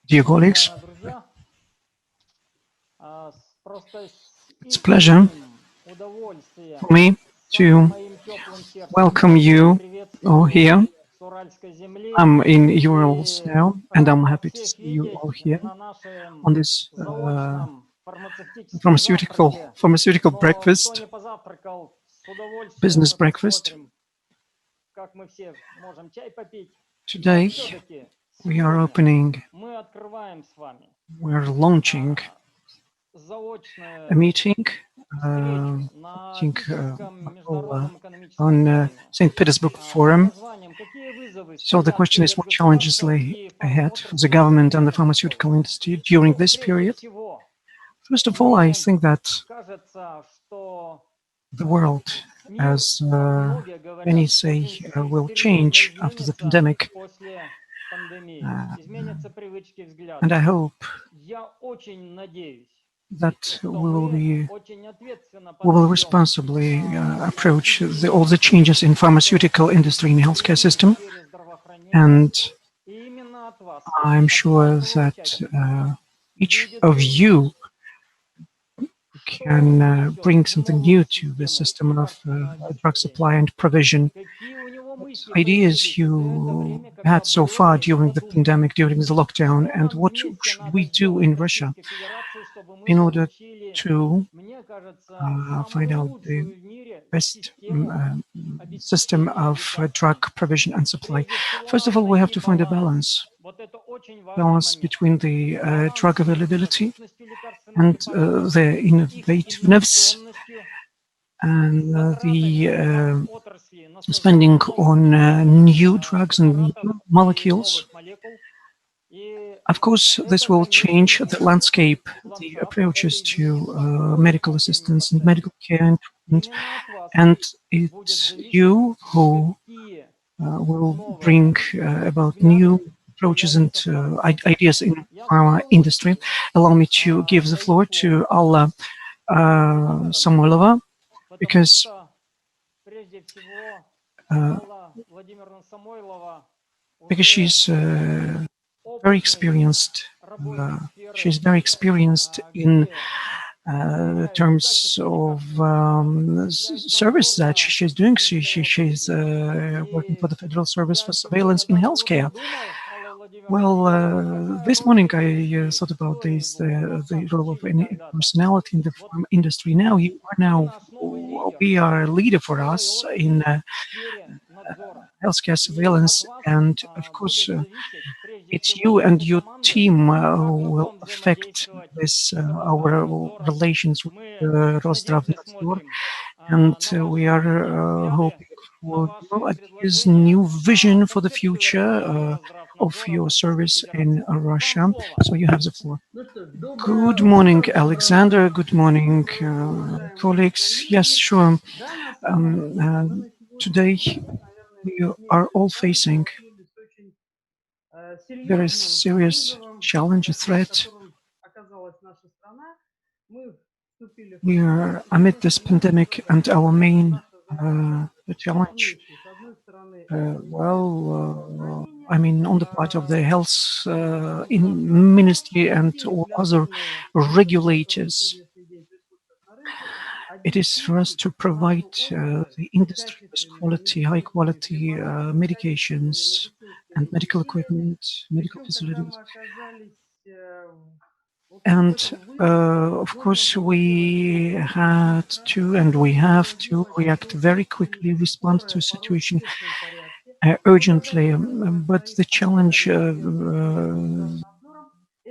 Dear colleagues, it's a pleasure for me to welcome you all here. I'm in Urals now, and I'm happy to see you all here on this pharmaceutical breakfast, business breakfast. Today, we are launching a meeting on St. Petersburg Forum. So the question is, what challenges lay ahead for the government and the pharmaceutical industry during this period? First of all, I think that the world, as many say, will change after the pandemic. And I hope that we will responsibly approach all the changes in pharmaceutical industry and healthcare system. And I'm sure that each of you can bring something new to the system of drug supply and provision. Ideas you had so far during the pandemic, during the lockdown, and what should we do in Russia in order to find out the best system of drug provision and supply. First of all, we have to find a balance between the drug availability and the innovativeness and the spending on new drugs and new molecules. Of course, this will change the landscape, the approaches to medical assistance and medical care and treatment. And it's you who will bring about new approaches and ideas in our industry. Allow me to give the floor to Alla Samoylova, because she's very experienced. She's very experienced in terms of service that she's doing. She's working for the Federal Service for Surveillance in Healthcare. Well, this morning I thought about this, the role of any personality in the pharma industry. We are a leader for us in healthcare surveillance, and of course, it's you and your team who will affect this our relations with Roszdravnadzor, and we are hoping for this new vision for the future of your service in Russia. So you have the floor. Good morning, Aleksandr. Good morning, colleagues. Yes, sure. Today we are all facing very serious challenge, a threat. We are amid this pandemic, and our main challenge, I mean, on the part of the health ministry and all other regulators, it is for us to provide the industry with high quality medications and medical equipment, medical facilities. And of course, we had to, and we have to react very quickly, respond to a situation urgently. But the challenge, the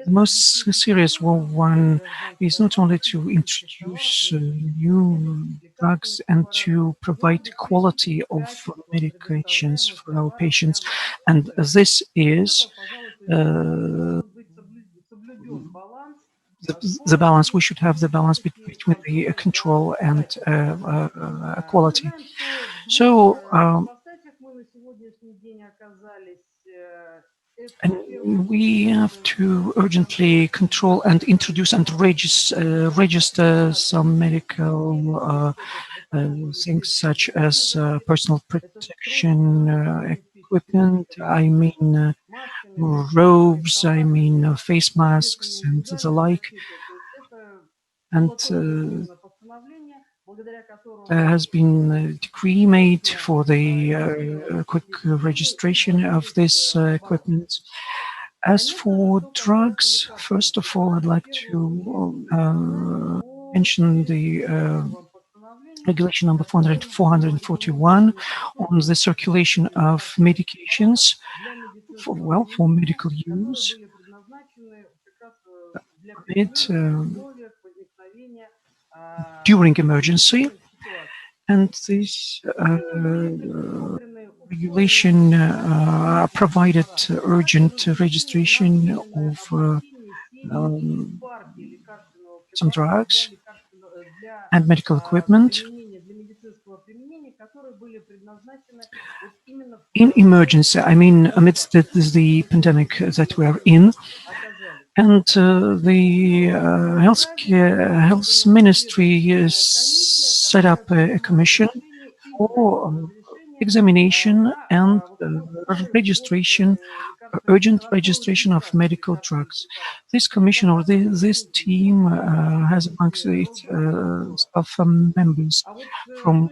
most serious one, is not only to introduce new drugs and to provide quality of medications for our patients, and this is the balance. We should have the balance between the control and quality. So, and we have to urgently control and introduce and register some medical things such as personal protection equipment. I mean, robes, I mean face masks and the like. And there has been a decree made for the quick registration of this equipment. As for drugs, first of all, I'd like to mention the regulation number 441 on the circulation of medications for medical use. During emergency, and this regulation provided urgent registration of some drugs and medical equipment in emergency, I mean amidst the pandemic that we are in. And the health ministry set up a commission for examination and registration, urgent registration of medical drugs. This commission or this team has amongst its staff members from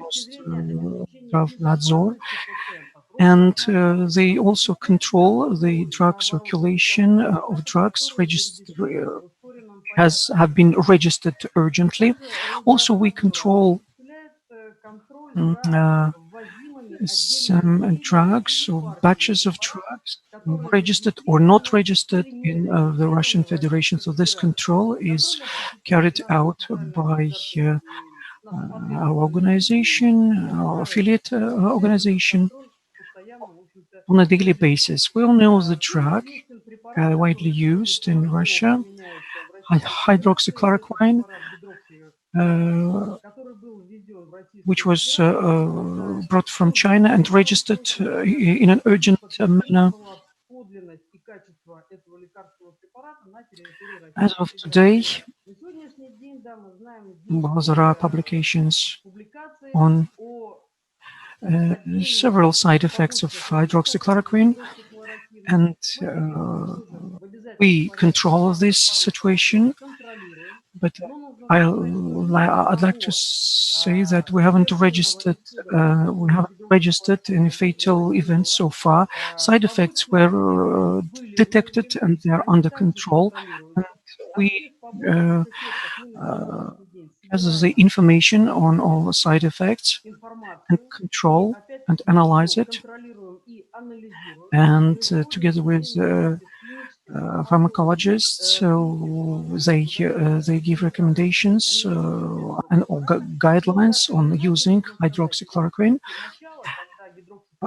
Roszdravnadzor, and they also control the drug circulation of drugs have been registered urgently. Also, we control some drugs or batches of drugs registered or not registered in the Russian Federation. So this control is carried out by our organization, our affiliate organization, on a daily basis. We all know the drug widely used in Russia, hydroxychloroquine, which was brought from China and registered in an urgent manner. As of today, well, there are publications on several side effects of hydroxychloroquine, and we control this situation. But I'd like to say that we haven't registered any fatal events so far. Side effects were detected and they are under control. And we gather the information on all the side effects and control and analyze it. And together with pharmacologists, so they give recommendations and guidelines on using hydroxychloroquine.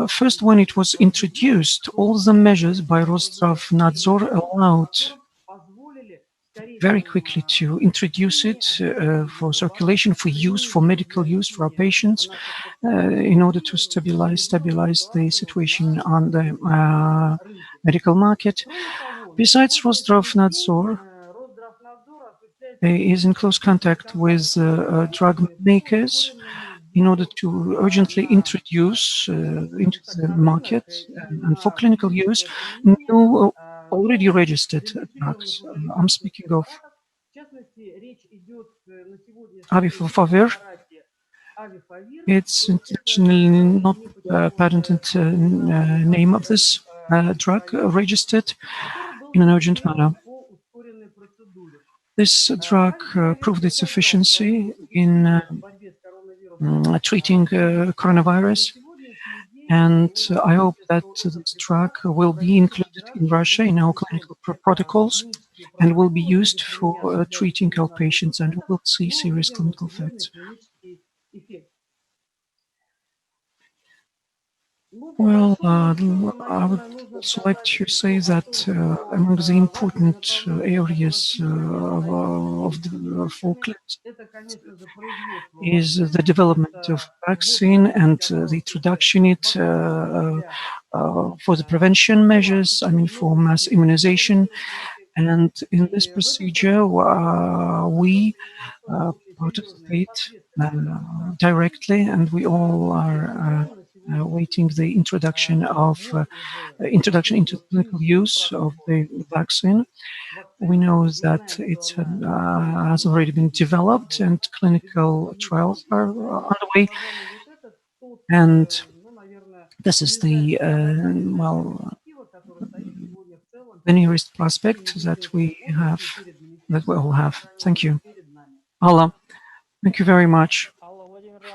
First, when it was introduced, all the measures by Roszdravnadzor allowed very quickly to introduce it for circulation, for use, for medical use for our patients, in order to stabilize the situation on the medical market. Besides, Roszdravnadzor is in close contact with drug makers in order to urgently introduce into the market and for clinical use new already registered drugs. I'm speaking of Ivliev. It's internationally not patented name of this drug registered in an urgent manner. This drug proved its efficiency in treating coronavirus, and I hope that this drug will be included in Russia in our clinical protocols and will be used for treating our patients, and we will see serious clinical effects. Well, I would also like to say that among the important areas for clinics is the development of vaccine and the introduction it for the prevention measures, I mean for mass immunization. And in this procedure, we participate directly, and we all are awaiting the introduction into clinical use of the vaccine. We know that it has already been developed and clinical trials are underway. And this is the, the nearest prospect that we all have. Thank you. Alla, thank you very much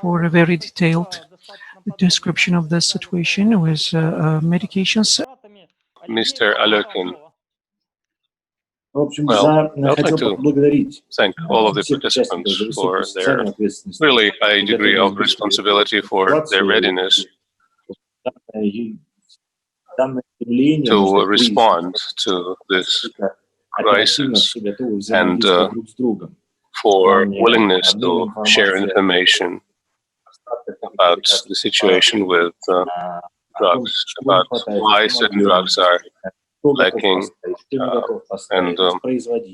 for a very detailed description of the situation with medications. Mr. Alekin. Well, I would like to thank all of the participants for their really high degree of responsibility for their readiness to respond to this crisis and for willingness to share information about the situation with drugs, about why certain drugs are lacking, and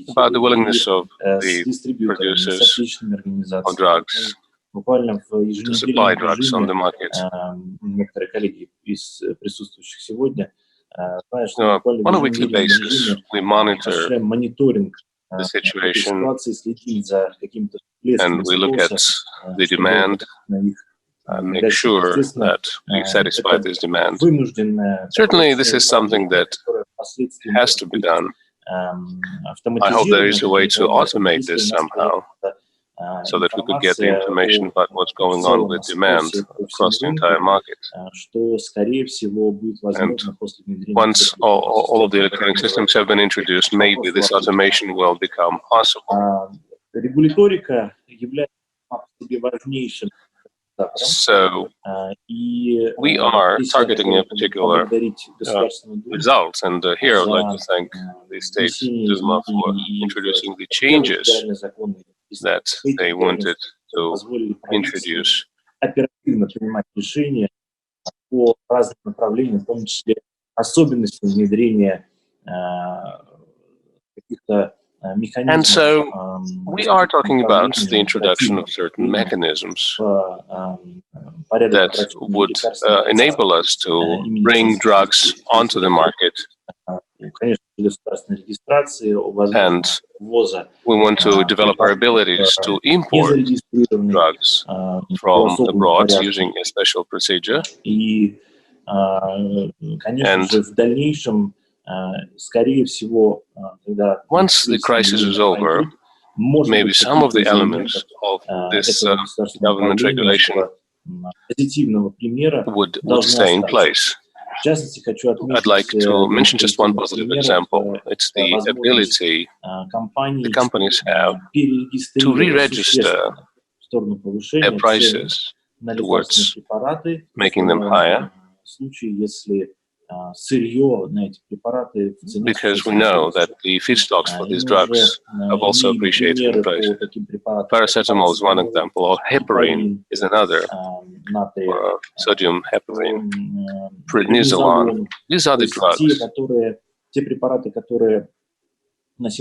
about the willingness of the producers of drugs to supply drugs on the market. On a weekly basis, we monitor the situation and we look at the demand and make sure that we satisfy this demand. Certainly, this is something that has to be done. I hope there is a way to automate this somehow, so that we could get the information about what's going on with demand across the entire market. And once all of the electronic systems have been introduced, maybe this automation will become possible. So we are targeting a particular result, and here I would like to thank the State Duma for introducing the changes that they wanted to introduce. And so we are talking about the introduction of certain mechanisms that would enable us to bring drugs onto the market. And we want to develop our abilities to import drugs from abroad using a special procedure. And once the crisis is over, maybe some of the elements of this government regulation would stay in place. I'd like to mention just one positive example. It's the ability the companies have to re-register their prices towards making them higher, because we know that the feedstocks for these drugs have also appreciated in price. Paracetamol is one example, or heparin is another, or sodium heparin, prednisolone. These are the drugs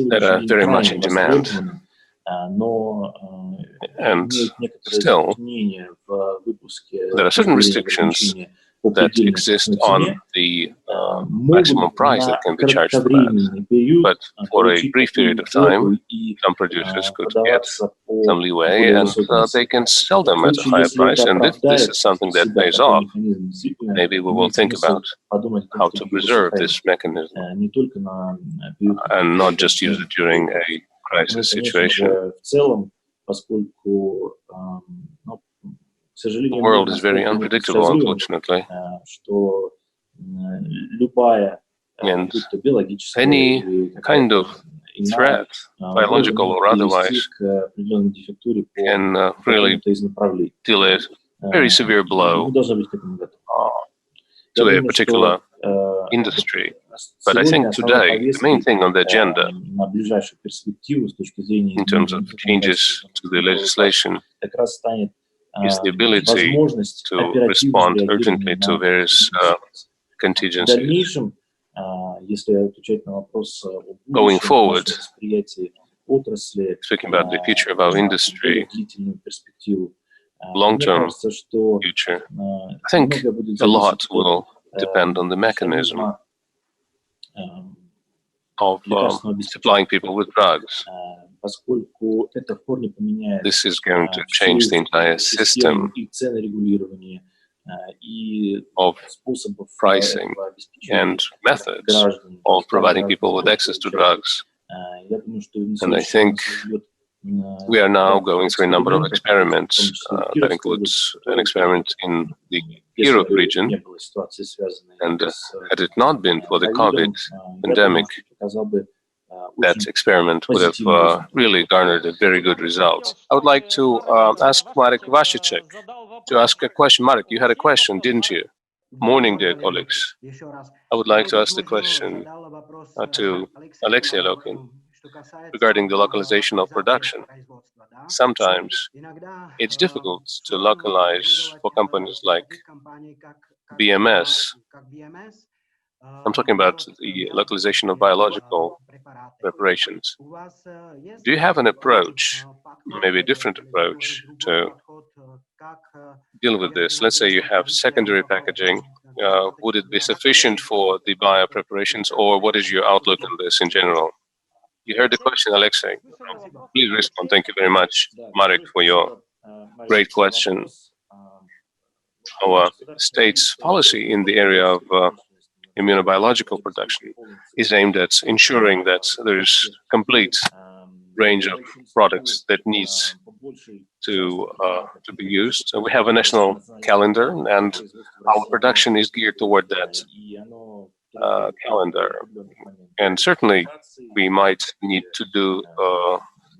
that are very much in demand. And still, there are certain restrictions that exist on the maximum price that can be charged for that. But for a brief period of time, some producers could get some leeway and they can sell them at a higher price. And if this is something that pays off, maybe we will think about how to preserve this mechanism and not just use it during a crisis situation. The world is very unpredictable, unfortunately, and any kind of threat, biological or otherwise, can really deal a very severe blow to a particular industry. But I think today, the main thing on the agenda, in terms of changes to the legislation, is the ability to respond urgently to various contingencies. Going forward, speaking about the future of our industry, long-term future, I think a lot will depend on the mechanism of supplying people with drugs. This is going to change the entire system of pricing and methods of providing people with access to drugs. And I think we are now going through a number of experiments. That includes an experiment in the Europe region. And had it not been for the COVID pandemic, that experiment would have really garnered a very good result. I would like to ask Marek Vasicek to ask a question. Marek, you had a question, didn't you? Morning, dear colleagues. I would like to ask the question to Alexei Lokin regarding the localization of production. Sometimes it's difficult to localize for companies like BMS. I'm talking about the localization of biological preparations. Do you have an approach, maybe a different approach, to deal with this? Let's say you have secondary packaging. Would it be sufficient for the bio preparations, or what is your outlook on this in general? You heard the question, Alexei. Please respond. Thank you very much, Marek, for your great question. Our state's policy in the area of immunobiological production is aimed at ensuring that there is complete range of products that needs to be used. So we have a national calendar, and our production is geared toward that calendar. And certainly, we might need to do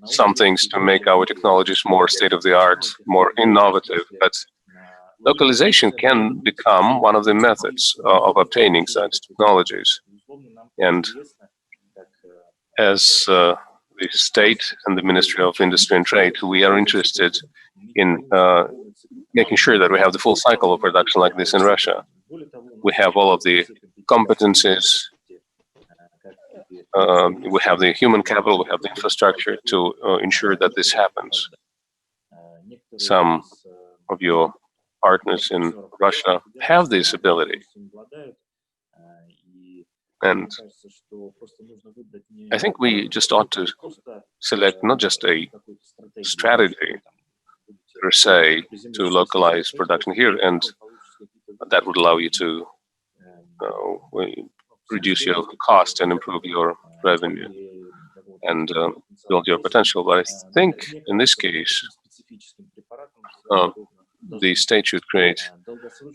some things to make our technologies more state-of-the-art, more innovative. But localization can become one of the methods of obtaining such technologies. And as the state and the Ministry of Industry and Trade, we are interested in making sure that we have the full cycle of production like this in Russia. We have all of the competencies, we have the human capital, we have the infrastructure to ensure that this happens. Some of your partners in Russia have this ability. And I think we just ought to select not just a strategy per se to localize production here, and that would allow you to reduce your cost and improve your revenue and build your potential. But I think in this case, the state should create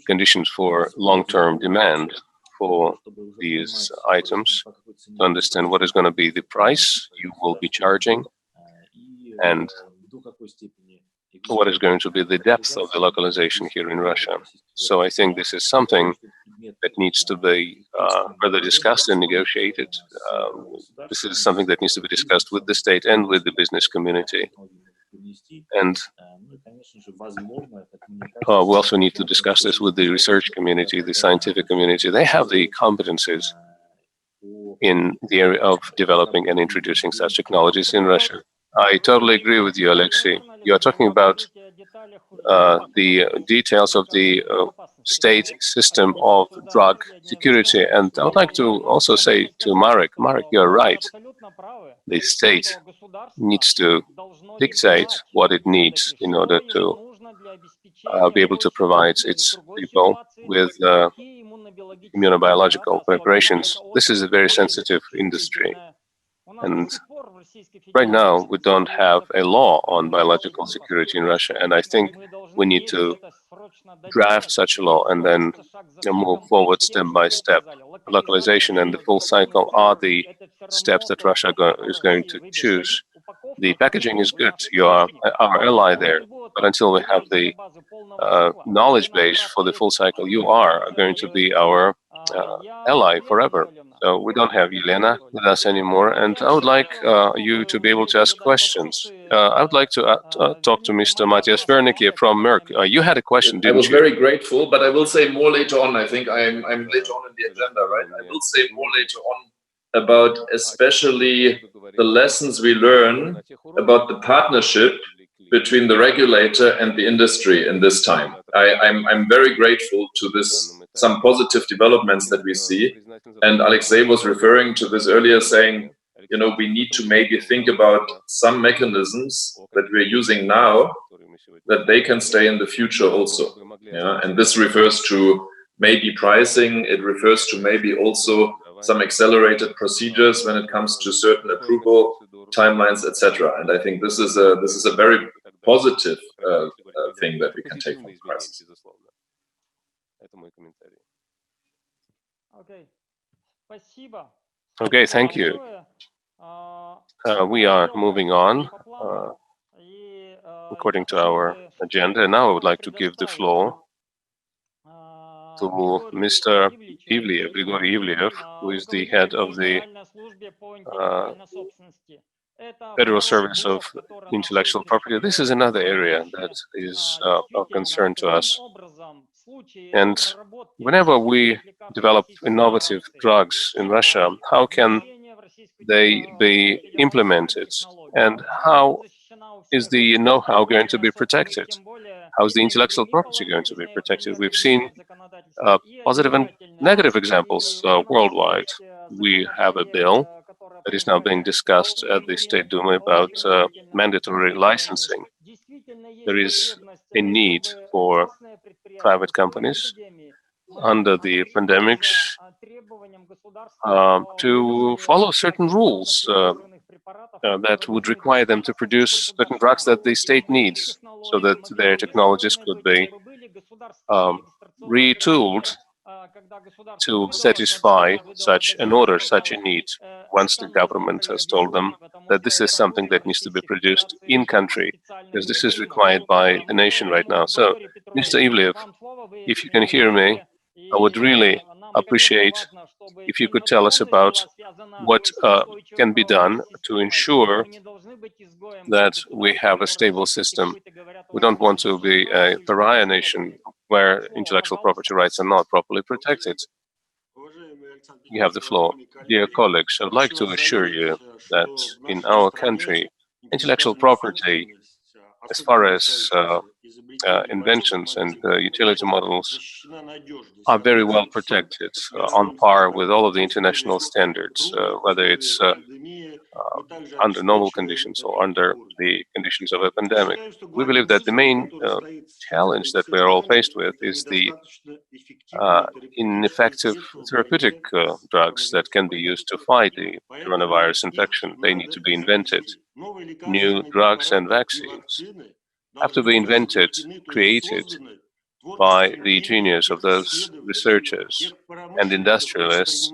conditions for long-term demand for these items, to understand what is going to be the price you will be charging and what is going to be the depth of the localization here in Russia. So I think this is something that needs to be further discussed and negotiated. This is something that needs to be discussed with the state and with the business community. And we also need to discuss this with the research community, the scientific community. They have the competencies in the area of developing and introducing such technologies in Russia. I totally agree with you, Alexei. You are talking about the details of the state system of drug security. And I would like to also say to Marek, you're right. The state needs to dictate what it needs in order to be able to provide its people with immunobiological preparations. This is a very sensitive industry. And right now, we don't have a law on biological security in Russia, and I think we need to draft such a law and then move forward step by step. Localization and the full cycle are the steps that Russia is going to choose. The packaging is good. You are our ally there, but until we have the knowledge base for the full cycle, you are going to be our ally forever. So we don't have Elena with us anymore, and I would like you to be able to ask questions. I would like to talk to Mr. Matthias Wernicke from Merck. You had a question, didn't you? I was very grateful, but I will say more later on. I think I'm later on in the agenda, right? I will say more later on about especially the lessons we learn about the partnership between the regulator and the industry in this time. I'm very grateful to this, some positive developments that we see. And Alexei was referring to this earlier, saying, you know, we need to maybe think about some mechanisms that we're using now, that they can stay in the future also. Yeah? And this refers to maybe pricing, it refers to maybe also some accelerated procedures when it comes to certain approval timelines, etc. And I think this is a very positive thing that we can take from the crisis. Okay, thank you. We are moving on according to our agenda. Now I would like to give the floor to Mr. Ivliev, Grigory Ivliev, who is the head of the Federal Service of Intellectual Property. This is another area that is of concern to us. And whenever we develop innovative drugs in Russia, how can they be implemented? And how is the know-how going to be protected? How is the intellectual property going to be protected? We've seen positive and negative examples worldwide. We have a bill that is now being discussed at the State Duma about mandatory licensing. There is a need for private companies under the pandemics to follow certain rules that would require them to produce certain drugs that the state needs, so that their technologies could be retooled to satisfy such an order, such a need, once the government has told them that this is something that needs to be produced in country, because this is required by the nation right now. So, Mr. Ivliev, if you can hear me, I would really appreciate if you could tell us about what can be done to ensure that we have a stable system. We don't want to be a pariah nation where intellectual property rights are not properly protected. You have the floor. Dear colleagues, I would like to assure you that in our country, intellectual property, as far as inventions and utility models, are very well protected, on par with all of the international standards, whether it's under normal conditions or under the conditions of a pandemic. We believe that the main challenge that we are all faced with is the ineffective therapeutic drugs that can be used to fight the coronavirus infection. They need to be invented. New drugs and vaccines have to be invented, created by the genius of those researchers and industrialists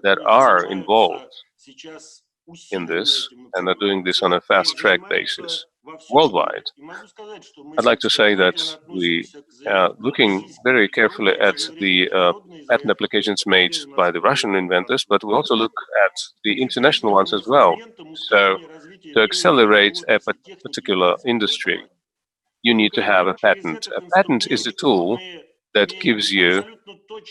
that are involved in this and are doing this on a fast-track basis worldwide. I'd like to say that we are looking very carefully at the patent applications made by the Russian inventors, but we also look at the international ones as well. So, to accelerate a particular industry, you need to have a patent. A patent is a tool that gives you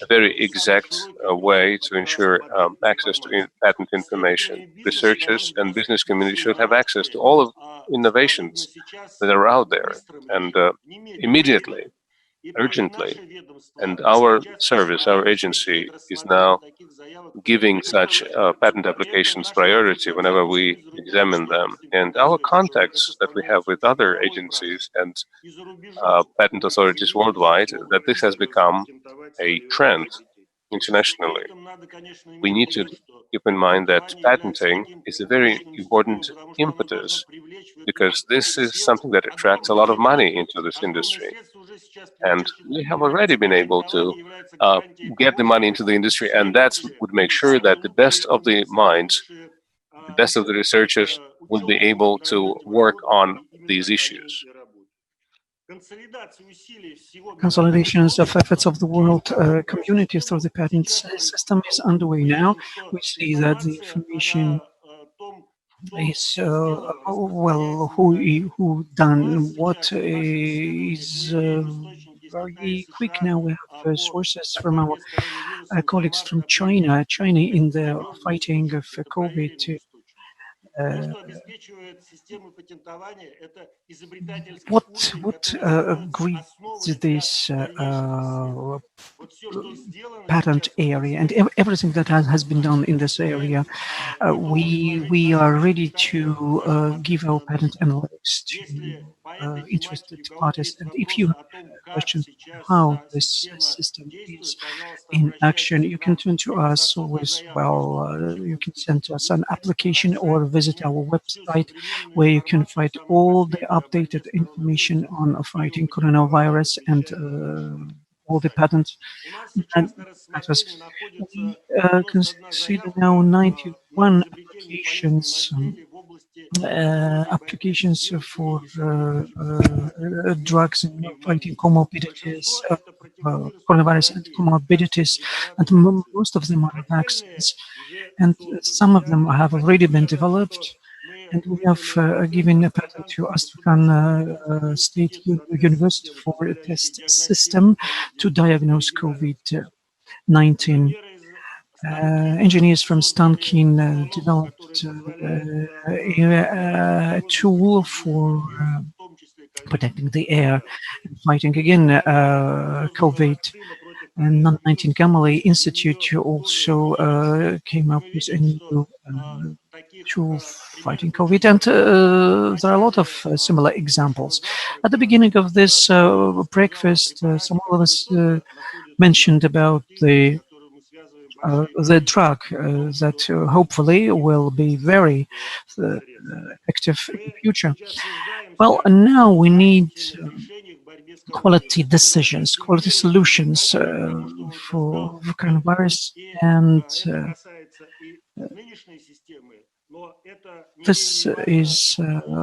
a very exact way to ensure access to patent information. Researchers and business community should have access to all of innovations that are out there, and immediately, urgently. And our service, our agency, is now giving such patent applications priority whenever we examine them. And our contacts that we have with other agencies and patent authorities worldwide, that this has become a trend internationally. We need to keep in mind that patenting is a very important impetus, because this is something that attracts a lot of money into this industry. And we have already been able to get the money into the industry, and that would make sure that the best of the minds, the best of the researchers will be able to work on these issues. Consolidations of efforts of the world community through the patent system is underway now. We see that the information is well, who done what is very quick now. We have sources from our colleagues from China. China, in the fighting of COVID, what agrees this patent area and everything that has been done in this area. We are ready to give our patent analytics to interested parties. And if you have questions on how this system is in action, you can turn to us always. Well, you can send us an application or visit our website, where you can find all the updated information on fighting coronavirus and all the patents and matters. We consider now 91 applications. Applications for drugs in fighting comorbidities, coronavirus and comorbidities, and most of them are vaccines, and some of them have already been developed. And we have given a patent to Astrakhan State University for a test system to diagnose COVID-19. Engineers from Stankin developed a tool for protecting the air and fighting again COVID. And 19 Gamaleya Institute also came up with a new tool fighting COVID, and there are a lot of similar examples. At the beginning of this breakfast, some of us mentioned about the drug that hopefully will be very effective in the future. Well, now we need quality decisions, quality solutions for coronavirus, and this is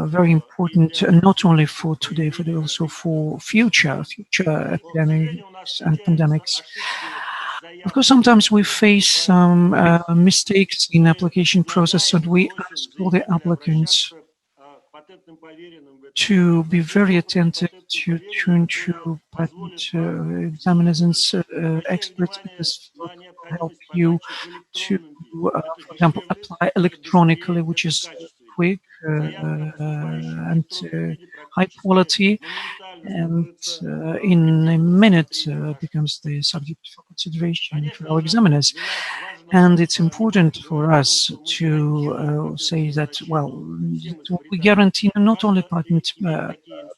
very important, not only for today, but also for future epidemics and pandemics. Of course, sometimes we face some mistakes in application process, and we ask all the applicants to be very attentive to turn to patent examiners and experts, because will help you to, for example, apply electronically, which is quick and high quality, and in a minute becomes the subject for consideration for our examiners. And it's important for us to say that, well, we guarantee not only patent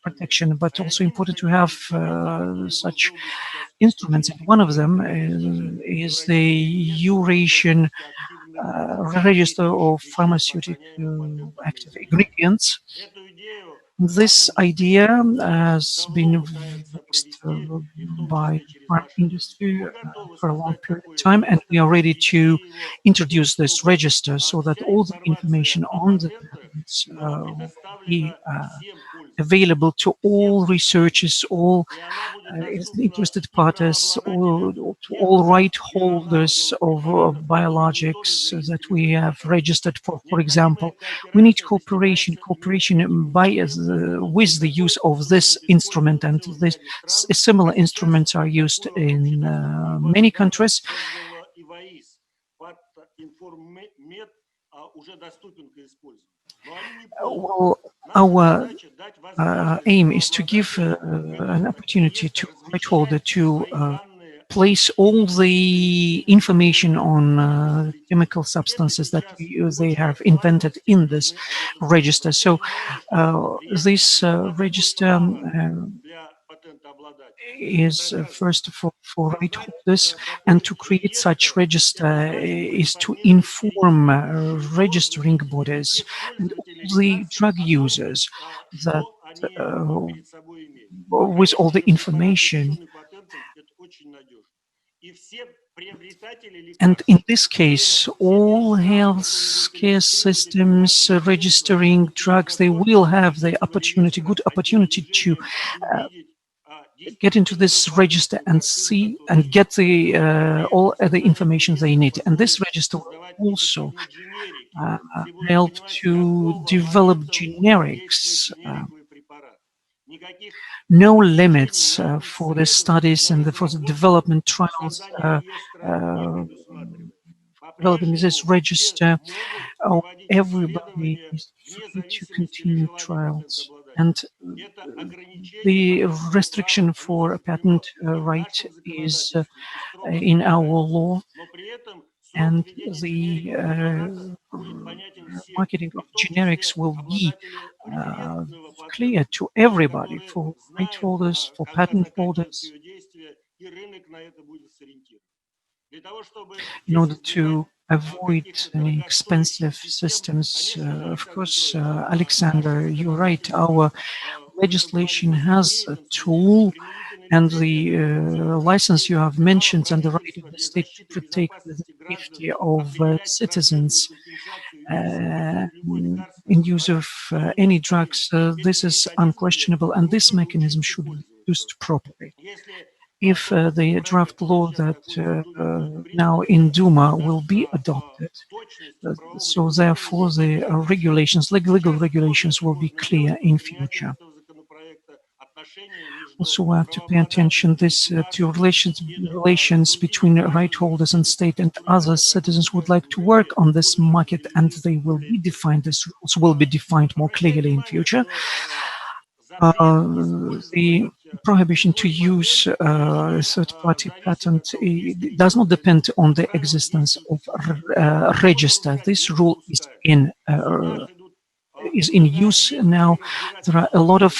protection, but also important to have such instruments. And one of them is the Eurasian Register of Pharmaceutical Active Ingredients. This idea has been voiced by our industry for a long period of time, and we are ready to introduce this register so that all the information on the patents will be available to all researchers, all interested parties, all right holders of biologics that we have registered for. For example, we need cooperation with the use of this instrument, and this similar instruments are used in many countries. Well, our aim is to give an opportunity to right holder to place all the information on chemical substances that they have invented in this register. So this register is first for right holders, and to create such register is to inform registering bodies and all the drug users that with all the information. And in this case, all healthcare systems registering drugs, they will have the opportunity, good opportunity to get into this register and see and get the all the information they need. And this register will also help to develop generics. No limits for the studies and for the development trials developing this register, everybody is free to continue trials. And the restriction for a patent right is in our law, and the marketing of generics will be clear to everybody, for right holders, for patent holders, in order to avoid any expensive systems. Of course, Aleksandr, you're right, our legislation has a tool, and the license you have mentioned, and the right of the state to protect the safety of citizens in use of any drugs. This is unquestionable, and this mechanism should be used properly. If the draft law that now in Duma will be adopted, so therefore the regulations, legal regulations, will be clear in future. Also, we have to pay attention this to relations between right holders and state and other citizens would like to work on this market, and they will be defined. These rules will be defined more clearly in future. The prohibition to use a third-party patent does not depend on the existence of a register. This rule is in use now. There are a lot of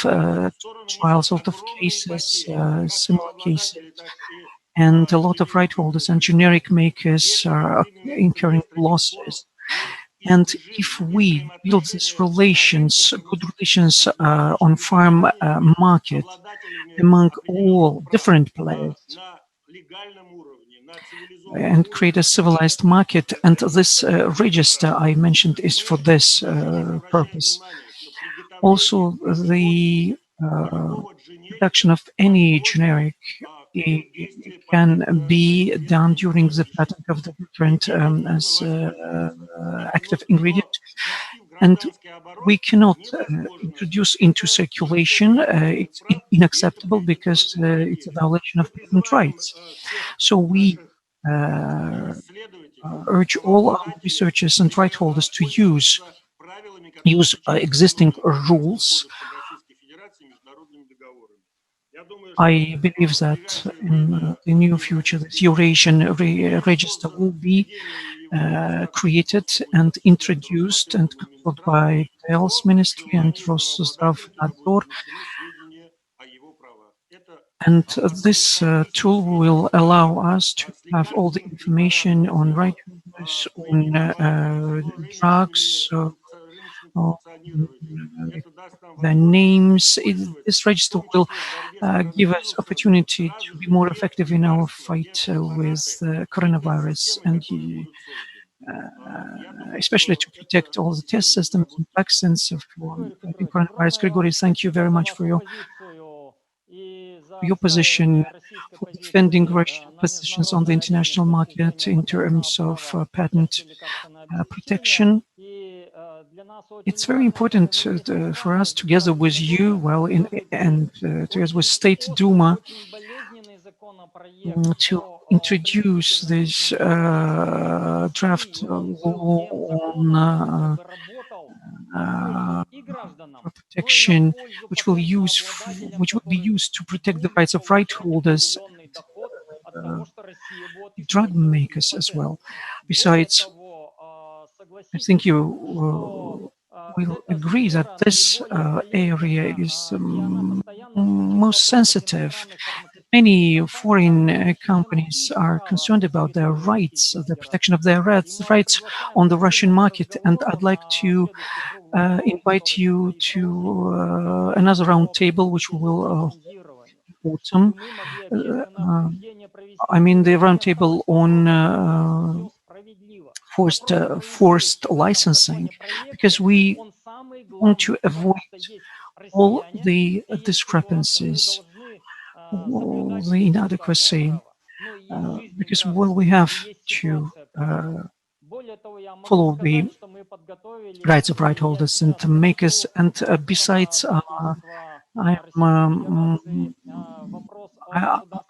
trials, a lot of cases, similar cases, and a lot of right holders and generic makers are incurring losses. And if we build these relations, good relations on farm market among all different players, and create a civilized market, and this register I mentioned is for this purpose. Also, the production of any generic can be done during the patent of the different as active ingredient, and we cannot introduce into circulation. It's unacceptable because it's a violation of patent rights. So we urge all our researchers and right holders to use existing rules. I believe that in the near future, this Eurasian register will be created and introduced and controlled by the Health Ministry and Roszdravnadzor. And this tool will allow us to have all the information on right holders, on drugs, the names. This register will give us opportunity to be more effective in our fight with coronavirus, and especially to protect all the test systems and vaccines for coronavirus. Grigory, thank you very much for your position, for defending Russian positions on the international market in terms of patent protection. It's very important for us, together with you, and together with State Duma, to introduce this draft law on protection, which will be used to protect the rights of right holders and drug makers as well. Besides, I think you will agree that this area is most sensitive. Many foreign companies are concerned about their rights, the protection of their rights on the Russian market, and I'd like to invite you to another roundtable, which we will autumn. I mean the roundtable on forced licensing, because we want to avoid all the discrepancies, all the inadequacy, because we have to follow the rights of right holders and makers. And besides, I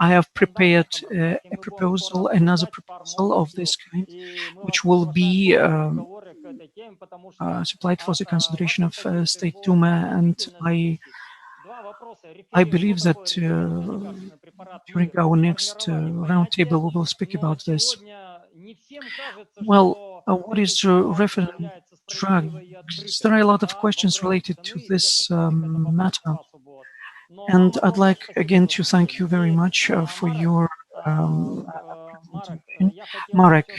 have prepared a proposal, another proposal of this kind, which will be supplied for the consideration of State Duma, and I believe that during our next roundtable we will speak about this. Well, what is referent drugs? There are a lot of questions related to this matter, and I'd like again to thank you very much for your presentation. Marek,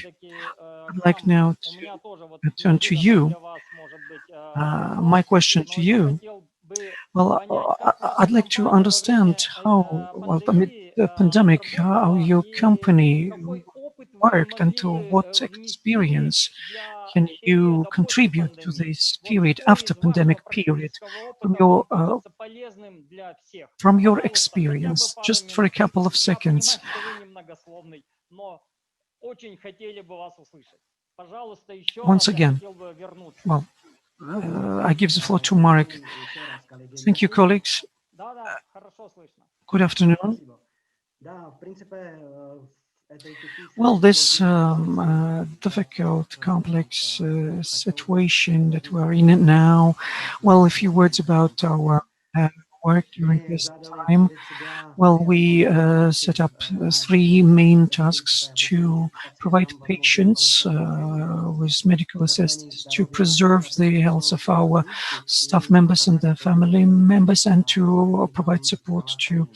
I'd like now to turn to you. My question to you. Well, I'd like to understand how, well, amid the pandemic, how your company worked and to what experience can you contribute to this period after pandemic period from your experience, just for a couple of seconds. Once again, well, I give the floor to Marek. Thank you, colleagues. Good afternoon. Well, this difficult, complex situation that we're in now, well, a few words about our work during this time. Well, we set up three main tasks: to provide patients with medical assistance, to preserve the health of our staff members and their family members, and to provide support to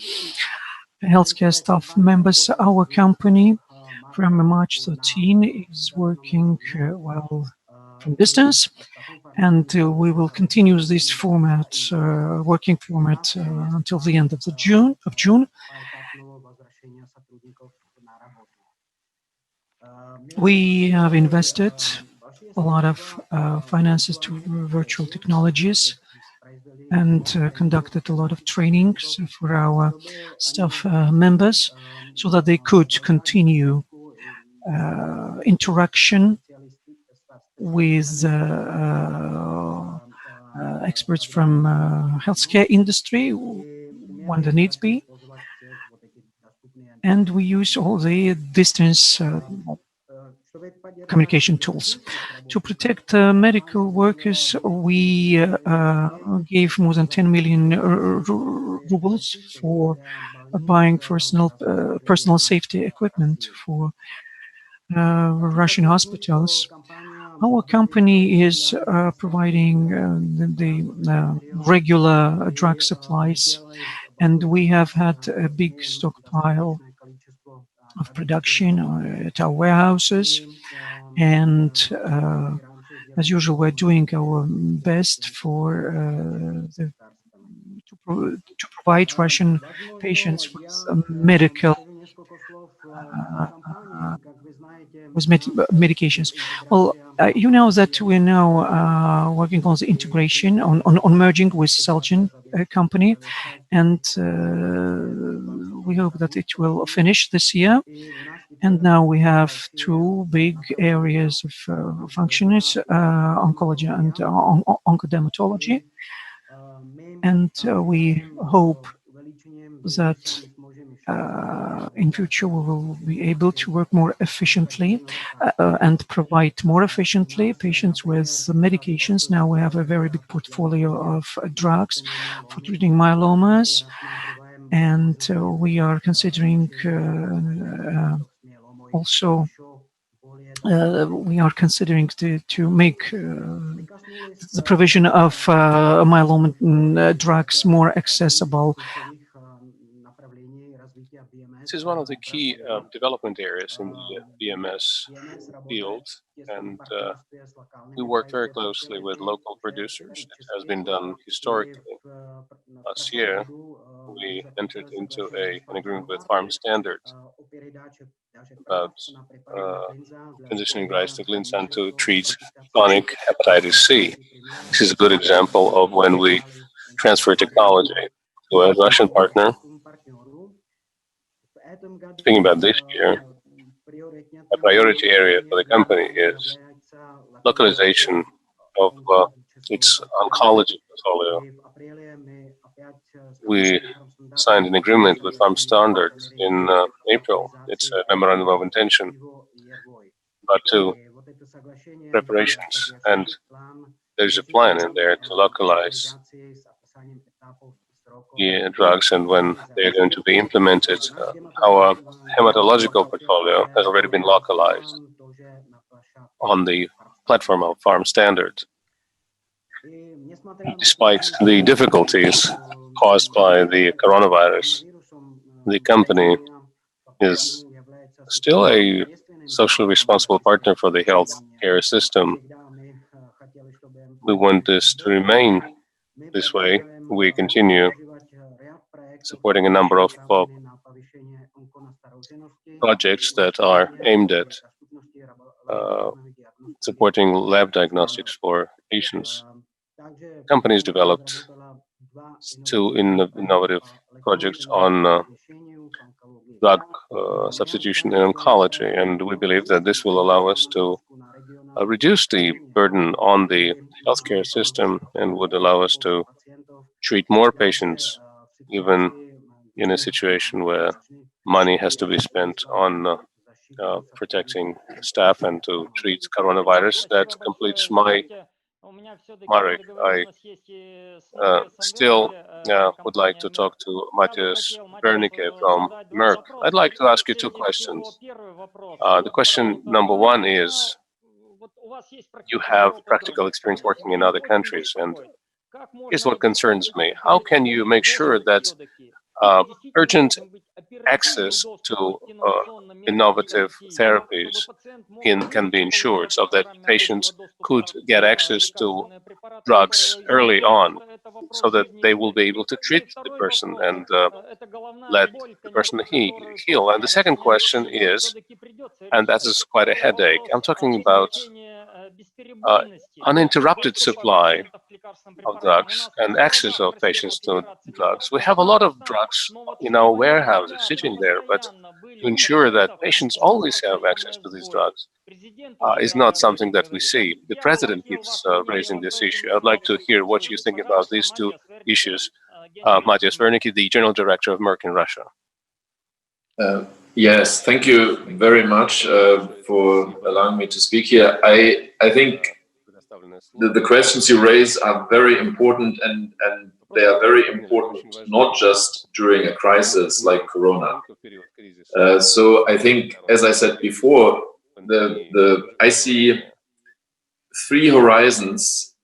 healthcare staff members. Our company from March 13 is working well from distance, and we will continue this format, working format, until the end of June. We have invested a lot of finances to virtual technologies and conducted a lot of trainings for our staff members so that they could continue interaction with experts from healthcare industry when the needs be. And we use all the distance communication tools. To protect medical workers, we gave more than 10 million rubles for buying personal safety equipment for Russian hospitals. Our company is providing the regular drug supplies, and we have had a big stockpile of production at our warehouses. And as usual, we're doing our best to provide Russian patients with medications. Well, you know that we're now working on the integration, on merging with Celgene company, and we hope that it will finish this year. And now we have two big areas of functions, oncology and oncodermatology. And we hope that in future we will be able to work more efficiently and provide more efficiently patients with medications. Now we have a very big portfolio of drugs for treating myelomas, and we are considering also to make the provision of myeloma drugs more accessible. This is one of the key development areas in the BMS field, and we work very closely with local producers. It has been done historically. Last year, we entered into an agreement with Pharma Standards about transitioning rights to Glinsan to treat chronic hepatitis C. This is a good example of when we transfer technology to a Russian partner. Speaking about this year, a priority area for the company is localization of its oncology portfolio. We signed an agreement with Aleksandr in April. It's a memorandum of intention, about two preparations, and there's a plan in there to localize the drugs and when they're going to be implemented. Our hematological portfolio has already been localized on the platform of Farm Standard. Despite the difficulties caused by the coronavirus, the company is still a socially responsible partner for the healthcare system. We want this to remain this way. We continue supporting a number of projects that are aimed at supporting lab diagnostics for patients. Companies developed two innovative projects on drug substitution in oncology, and we believe that this will allow us to reduce the burden on the healthcare system and would allow us to treat more patients, even in a situation where money has to be spent on protecting staff and to treat coronavirus. That completes my Marek. I still would like to talk to Matthias Wernicke from Merck. I'd like to ask you two questions. The question number one is, you have practical experience working in other countries, and here's what concerns me. How can you make sure that urgent access to innovative therapies can be ensured so that patients could get access to drugs early on so that they will be able to treat the person and let the person heal? And the second question is, and that is quite a headache, I'm talking about uninterrupted supply of drugs and access of patients to drugs. We have a lot of drugs in our warehouses sitting there, but to ensure that patients always have access to these drugs is not something that we see. The president keeps raising this issue. I'd like to hear what you think about these two issues. Matthias Wernicke, the General Director of Merck in Russia. Yes, thank you very much for allowing me to speak here. I think the questions you raise are very important, and they are very important not just during a crisis like Corona. So I think, as I said before, I see three horizons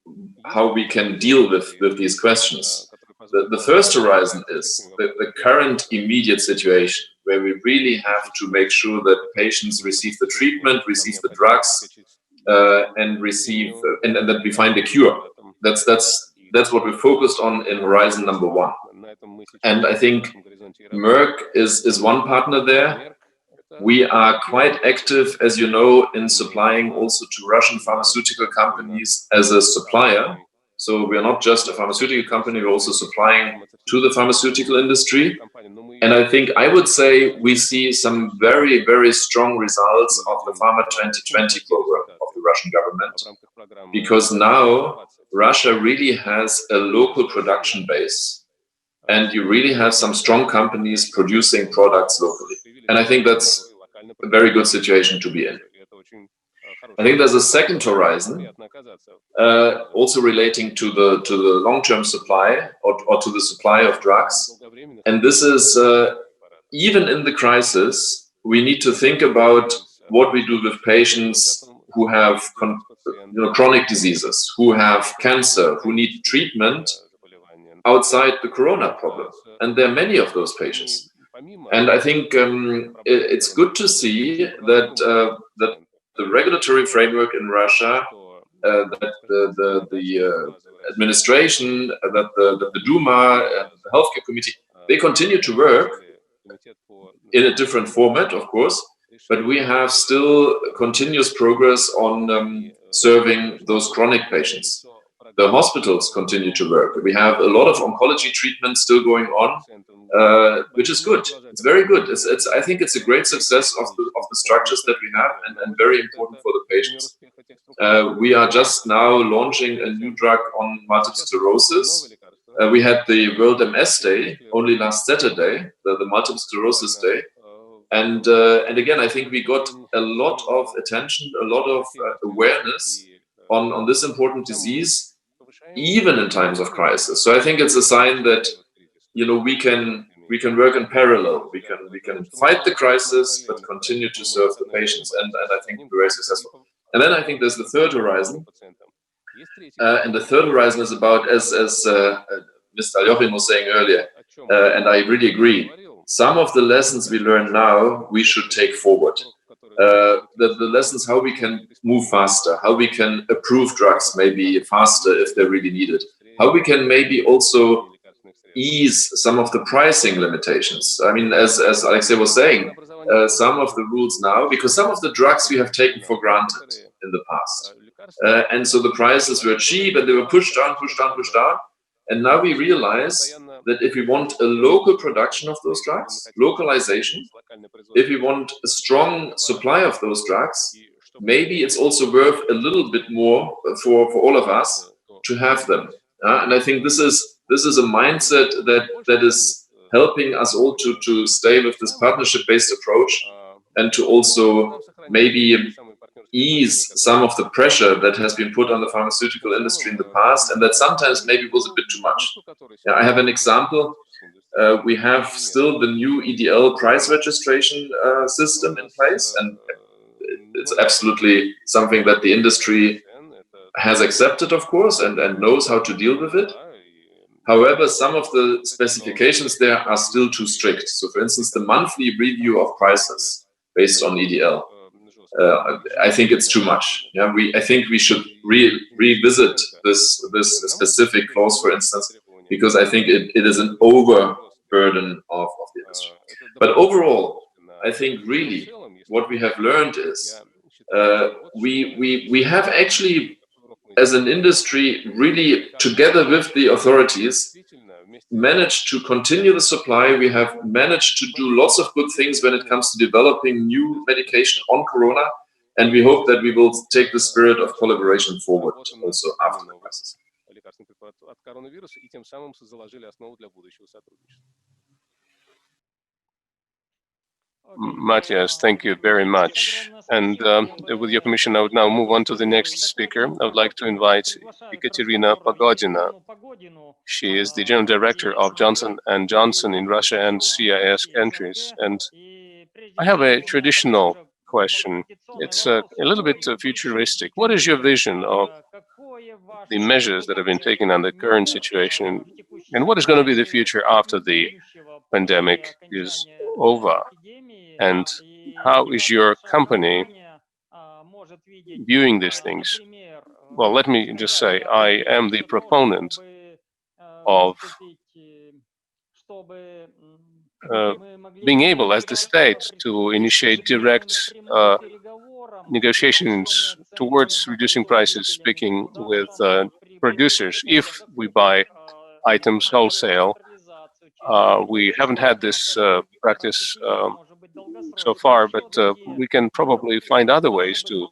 how we can deal with these questions. The first horizon is the current immediate situation, where we really have to make sure that patients receive the treatment, receive the drugs, and that we find a cure. That's what we're focused on in horizon number one. And I think Merck is one partner there. We are quite active, as you know, in supplying also to Russian pharmaceutical companies as a supplier. So we are not just a pharmaceutical company, we're also supplying to the pharmaceutical industry. And I think I would say we see some very, very strong results of the Pharma 2020 program of the Russian government, because now Russia really has a local production base, and you really have some strong companies producing products locally. And I think that's a very good situation to be in. I think there's a second horizon, also relating to the long-term supply or to the supply of drugs. And this is, even in the crisis, we need to think about what we do with patients who have chronic diseases, who have cancer, who need treatment outside the Corona problem. And there are many of those patients. And I think it's good to see that the regulatory framework in Russia, that the administration, that the Duma, the healthcare committee, they continue to work in a different format, of course, but we have still continuous progress on serving those chronic patients. The hospitals continue to work. We have a lot of oncology treatment still going on, which is good. It's very good. I think it's a great success of the structures that we have, and very important for the patients. We are just now launching a new drug on multiple sclerosis. We had the World MS Day only last Saturday, the Multiple Sclerosis Day. And again, I think we got a lot of attention, a lot of awareness on this important disease, even in times of crisis. So I think it's a sign that, you know, we can work in parallel. We can fight the crisis, but continue to serve the patients. And I think we're very successful. And then I think there's the third horizon. And the third horizon is about, as Mr. Aljochin was saying earlier, and I really agree, some of the lessons we learn now, we should take forward. The lessons, how we can move faster, how we can approve drugs maybe faster if they're really needed, how we can maybe also ease some of the pricing limitations. I mean, as Alexei was saying, some of the rules now, because some of the drugs we have taken for granted in the past. And so the prices were cheap and they were pushed down. And now we realize that if we want a local production of those drugs, localization, if we want a strong supply of those drugs, maybe it's also worth a little bit more for all of us to have them. And I think this is a mindset that is helping us all to stay with this partnership-based approach and to also maybe ease some of the pressure that has been put on the pharmaceutical industry in the past, and that sometimes maybe was a bit too much. I have an example. We have still the new EDL price registration system in place, and it's absolutely something that the industry has accepted, of course, and knows how to deal with it. However, some of the specifications there are still too strict. So, for instance, the monthly review of prices based on EDL, I think it's too much. Yeah, I think we should revisit this specific clause, for instance, because I think it is an overburden of the industry. But overall, I think really what we have learned is we have actually, as an industry, really together with the authorities, managed to continue the supply. We have managed to do lots of good things when it comes to developing new medication on corona, and we hope that we will take the spirit of collaboration forward also after the crisis. Matthias, thank you very much. And with your permission, I would now move on to the next speaker. I would like to invite Ekaterina Pogodina. She is the General Director of Johnson & Johnson in Russia and CIS countries. And I have a traditional question. It's a little bit futuristic. What is your vision of the measures that have been taken on the current situation? And what is going to be the future after the pandemic is over? And how is your company viewing these things? Well, let me just say, I am the proponent of being able, as the state, to initiate direct negotiations towards reducing prices, speaking with producers. If we buy items wholesale, we haven't had this practice so far, but we can probably find other ways to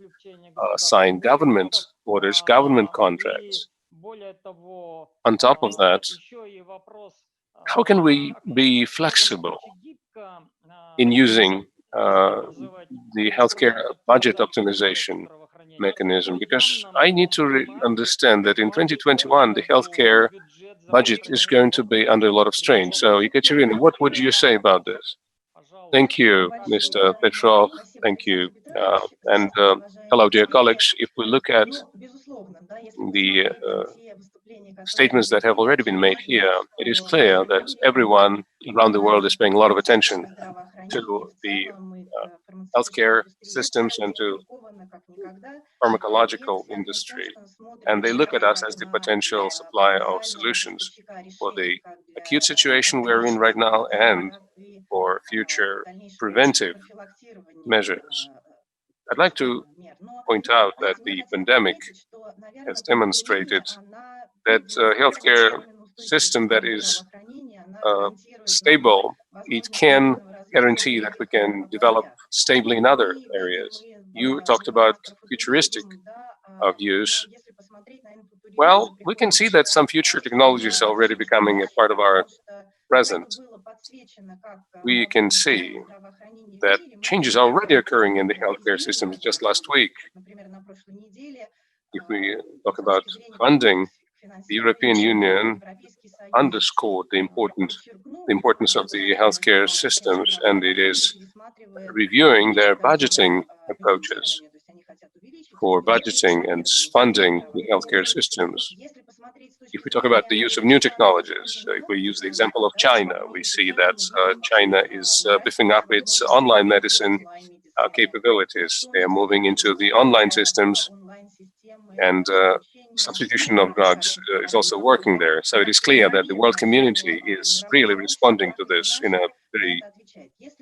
sign government orders, government contracts. On top of that, how can we be flexible in using the healthcare budget optimization mechanism? Because I need to understand that in 2021, the healthcare budget is going to be under a lot of strain. So, Ekaterina, what would you say about this? Thank you, Mr. Petrov. Thank you. And hello, dear colleagues. If we look at the statements that have already been made here, it is clear that everyone around the world is paying a lot of attention to the healthcare systems and to pharmacological industry. And they look at us as the potential supplier of solutions for the acute situation we're in right now and for future preventive measures. I'd like to point out that the pandemic has demonstrated that healthcare system that is stable, it can guarantee that we can develop stably in other areas. You talked about futuristic of use, well, we can see that some future technologies are already becoming a part of our present. We can see that changes are already occurring in the healthcare systems. Just last week, if we talk about funding, the European Union underscored the importance of the healthcare systems, and it is reviewing their budgeting approaches for budgeting and funding the healthcare systems. If we talk about the use of new technologies, if we use the example of China, we see that China is beefing up its online medicine capabilities. They are moving into the online systems, and substitution of drugs is also working there. So it is clear that the world community is really responding to this in a very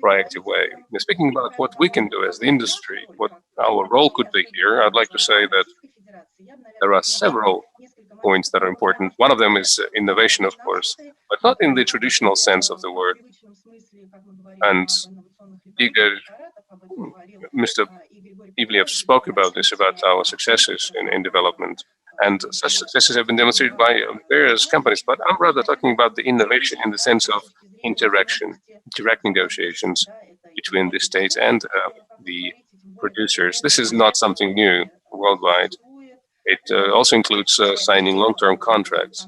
proactive way. Now, speaking about what we can do as the industry, what our role could be here, I'd like to say that there are several points that are important. One of them is innovation, of course, but not in the traditional sense of the word. And Mr. Ivliev spoke about this, about our successes in development. And such successes have been demonstrated by various companies, but I'm rather talking about the innovation in the sense of interaction, direct negotiations between the states and the producers. This is not something new worldwide. It also includes signing long-term contracts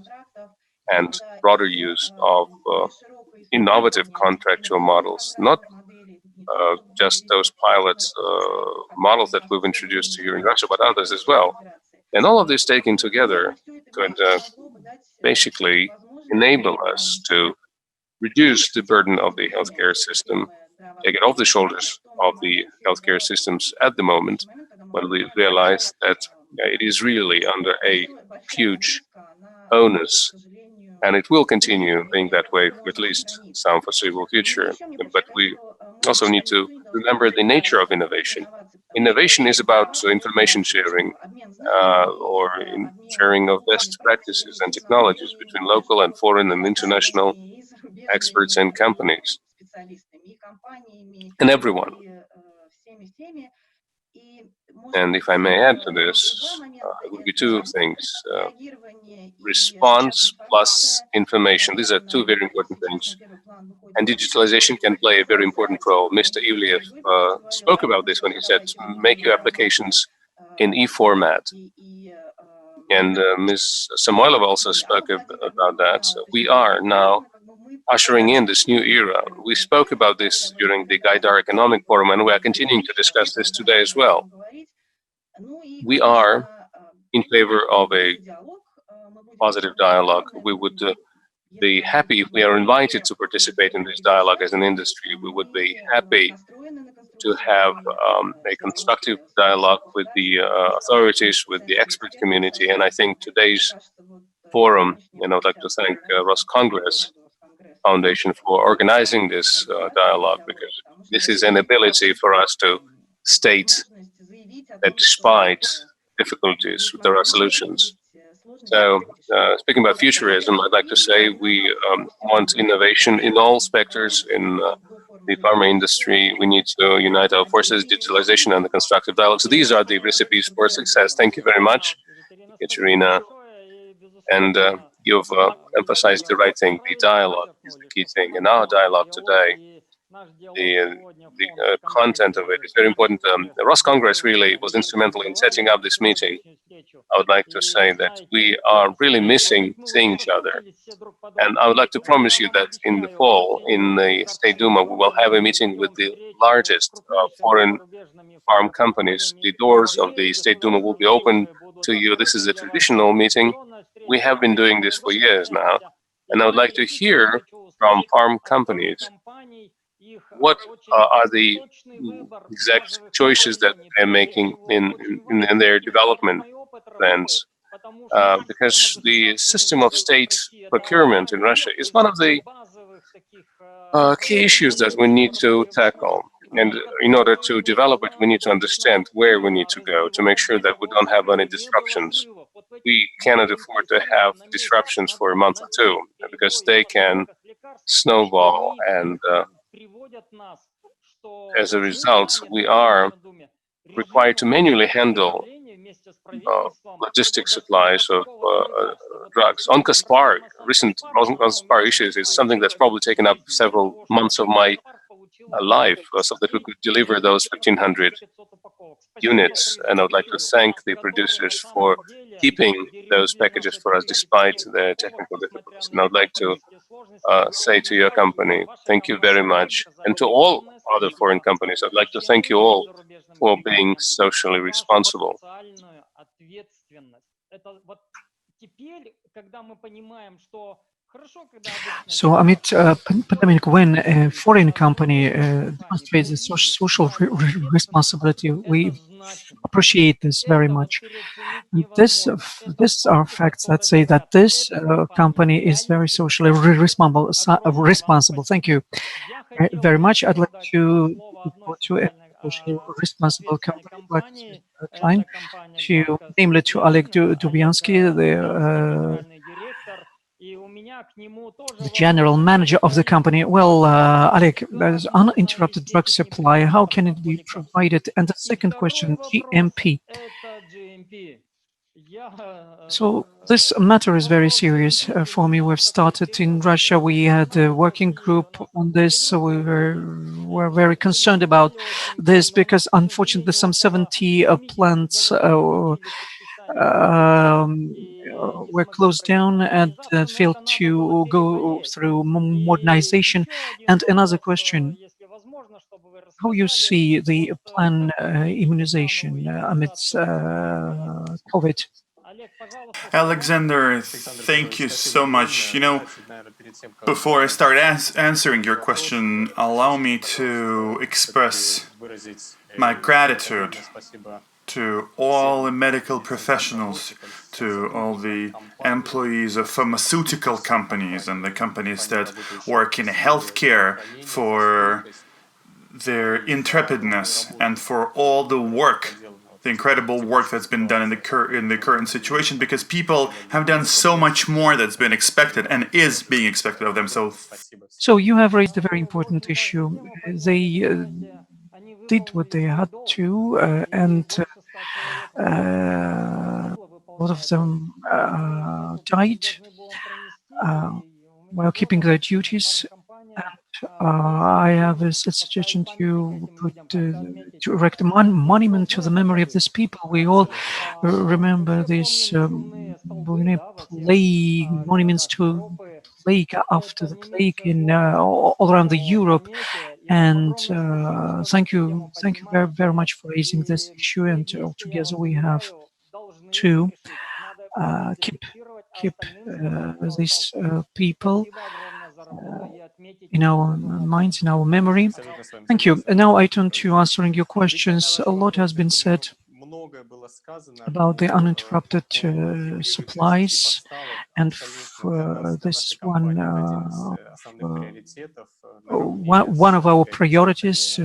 and broader use of innovative contractual models, not just those pilot models that we've introduced here in Russia, but others as well. And all of this taken together could basically enable us to reduce the burden of the healthcare system, take it off the shoulders of the healthcare systems at the moment, when we realize that it is really under a huge onus, and it will continue being that way for at least some foreseeable future. But we also need to remember the nature of innovation. Innovation is about information sharing or sharing of best practices and technologies between local and foreign and international experts and companies and everyone. And if I may add to this, it would be two things. Response plus information. These are two very important things. And digitalization can play a very important role. Mr. Ivliev spoke about this when he said, make your applications in e-format. And Ms. Samoylova also spoke about that. So we are now ushering in this new era. We spoke about this during the Gaidar Economic Forum, and we are continuing to discuss this today as well. We are in favor of a positive dialogue. We would be happy if we are invited to participate in this dialogue as an industry. We would be happy to have a constructive dialogue with the authorities, with the expert community. And I think today's forum, and I'd like to thank Roscongress Foundation for organizing this dialogue, because this is an ability for us to state that despite difficulties, there are solutions. So, speaking about futurism, I'd like to say we want innovation in all sectors in the pharma industry. We need to unite our forces, digitalization and the constructive dialogue. So these are the recipes for success. Thank you very much, Katerina. And you've emphasized the right thing. The dialogue is the key thing. In our dialogue today, the content of it is very important. The Roscongress really was instrumental in setting up this meeting. I would like to say that we are really missing seeing each other. And I would like to promise you that in the fall, in the State Duma, we will have a meeting with the largest foreign farm companies. The doors of the State Duma will be open to you. This is a traditional meeting. We have been doing this for years now. And I would like to hear from farm companies what are the exact choices that they're making in their development plans. Because the system of state procurement in Russia is one of the key issues that we need to tackle. And in order to develop it, we need to understand where we need to go to make sure that we don't have any disruptions. We cannot afford to have disruptions for a month or two, because they can snowball, and as a result, we are required to manually handle logistic supplies of drugs. Oncospar, recent Oncospar issues is something that's probably taken up several months of my life so that we could deliver those 1,500 units. And I would like to thank the producers for keeping those packages for us despite the technical difficulties. And I would like to say to your company, thank you very much. And to all other foreign companies, I'd like to thank you all for being socially responsible. So amid pandemic, when a foreign company demonstrates a social responsibility, we appreciate this very much. And this are facts that say that this company is very socially responsible. Thank you very much. I'd like to go to a socially responsible company, like Klein, namely to Oleg Dubyansky, the general manager of the company. Well, Oleg, there's uninterrupted drug supply. How can it be provided? And the second question, GMP. So this matter is very serious for me. We've started in Russia. We had a working group on this, so we were very concerned about this because unfortunately some 70 plants were closed down and failed to go through modernization. And another question, how you see the plan immunization amidst COVID? Aleksandr, thank you so much. Before I start answering your question, allow me to express my gratitude to all the medical professionals, to all the employees of pharmaceutical companies and the companies that work in healthcare for their intrepidness and for all the work, the incredible work that's been done in the current situation, because people have done so much more that's been expected and is being expected of them. So you have raised a very important issue. They did what they had to, and a lot of them died while keeping their duties. I have a suggestion to erect a monument to the memory of these people. We all remember these plague monuments to plague after the plague in all around the Europe. And thank you very, very much for raising this issue. And together we have to keep these people in our minds, in our memory. Thank you. And now I turn to answering your questions. A lot has been said about the uninterrupted supplies, and this is one of our priorities,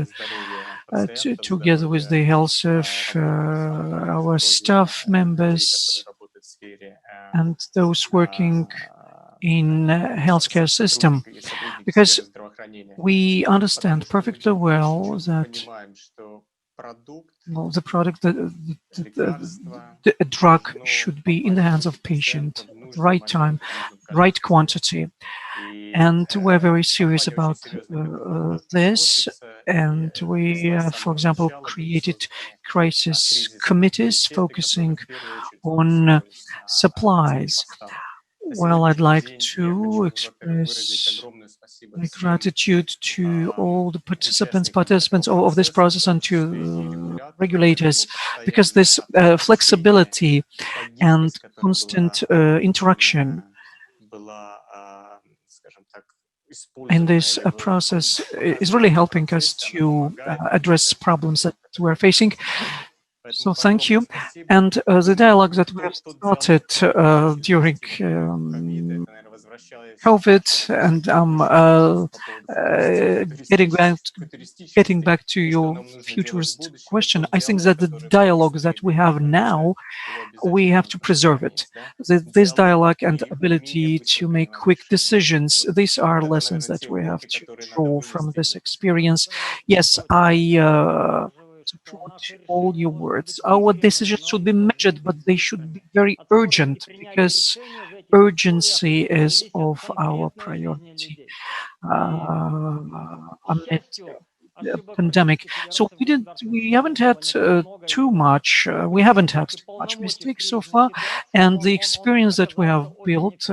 together with the health of our staff members and those working in healthcare system, because we understand perfectly well that the product, the drug should be in the hands of patient at the right time, right quantity. And we're very serious about this. And we, for example, created crisis committees focusing on supplies. Well, I'd like to express my gratitude to all the participants of this process and to regulators, because this flexibility and constant interaction in this process is really helping us to address problems that we're facing. So thank you. And the dialogue that we have started during COVID, and getting back to your futurist question, I think that the dialogue that we have now, we have to preserve it. This dialogue and ability to make quick decisions, these are lessons that we have to draw from this experience. Yes, I support all your words. Our decisions should be measured, but they should be very urgent, because urgency is of our priority amid pandemic. So we haven't had too much mistakes so far, and the experience that we have built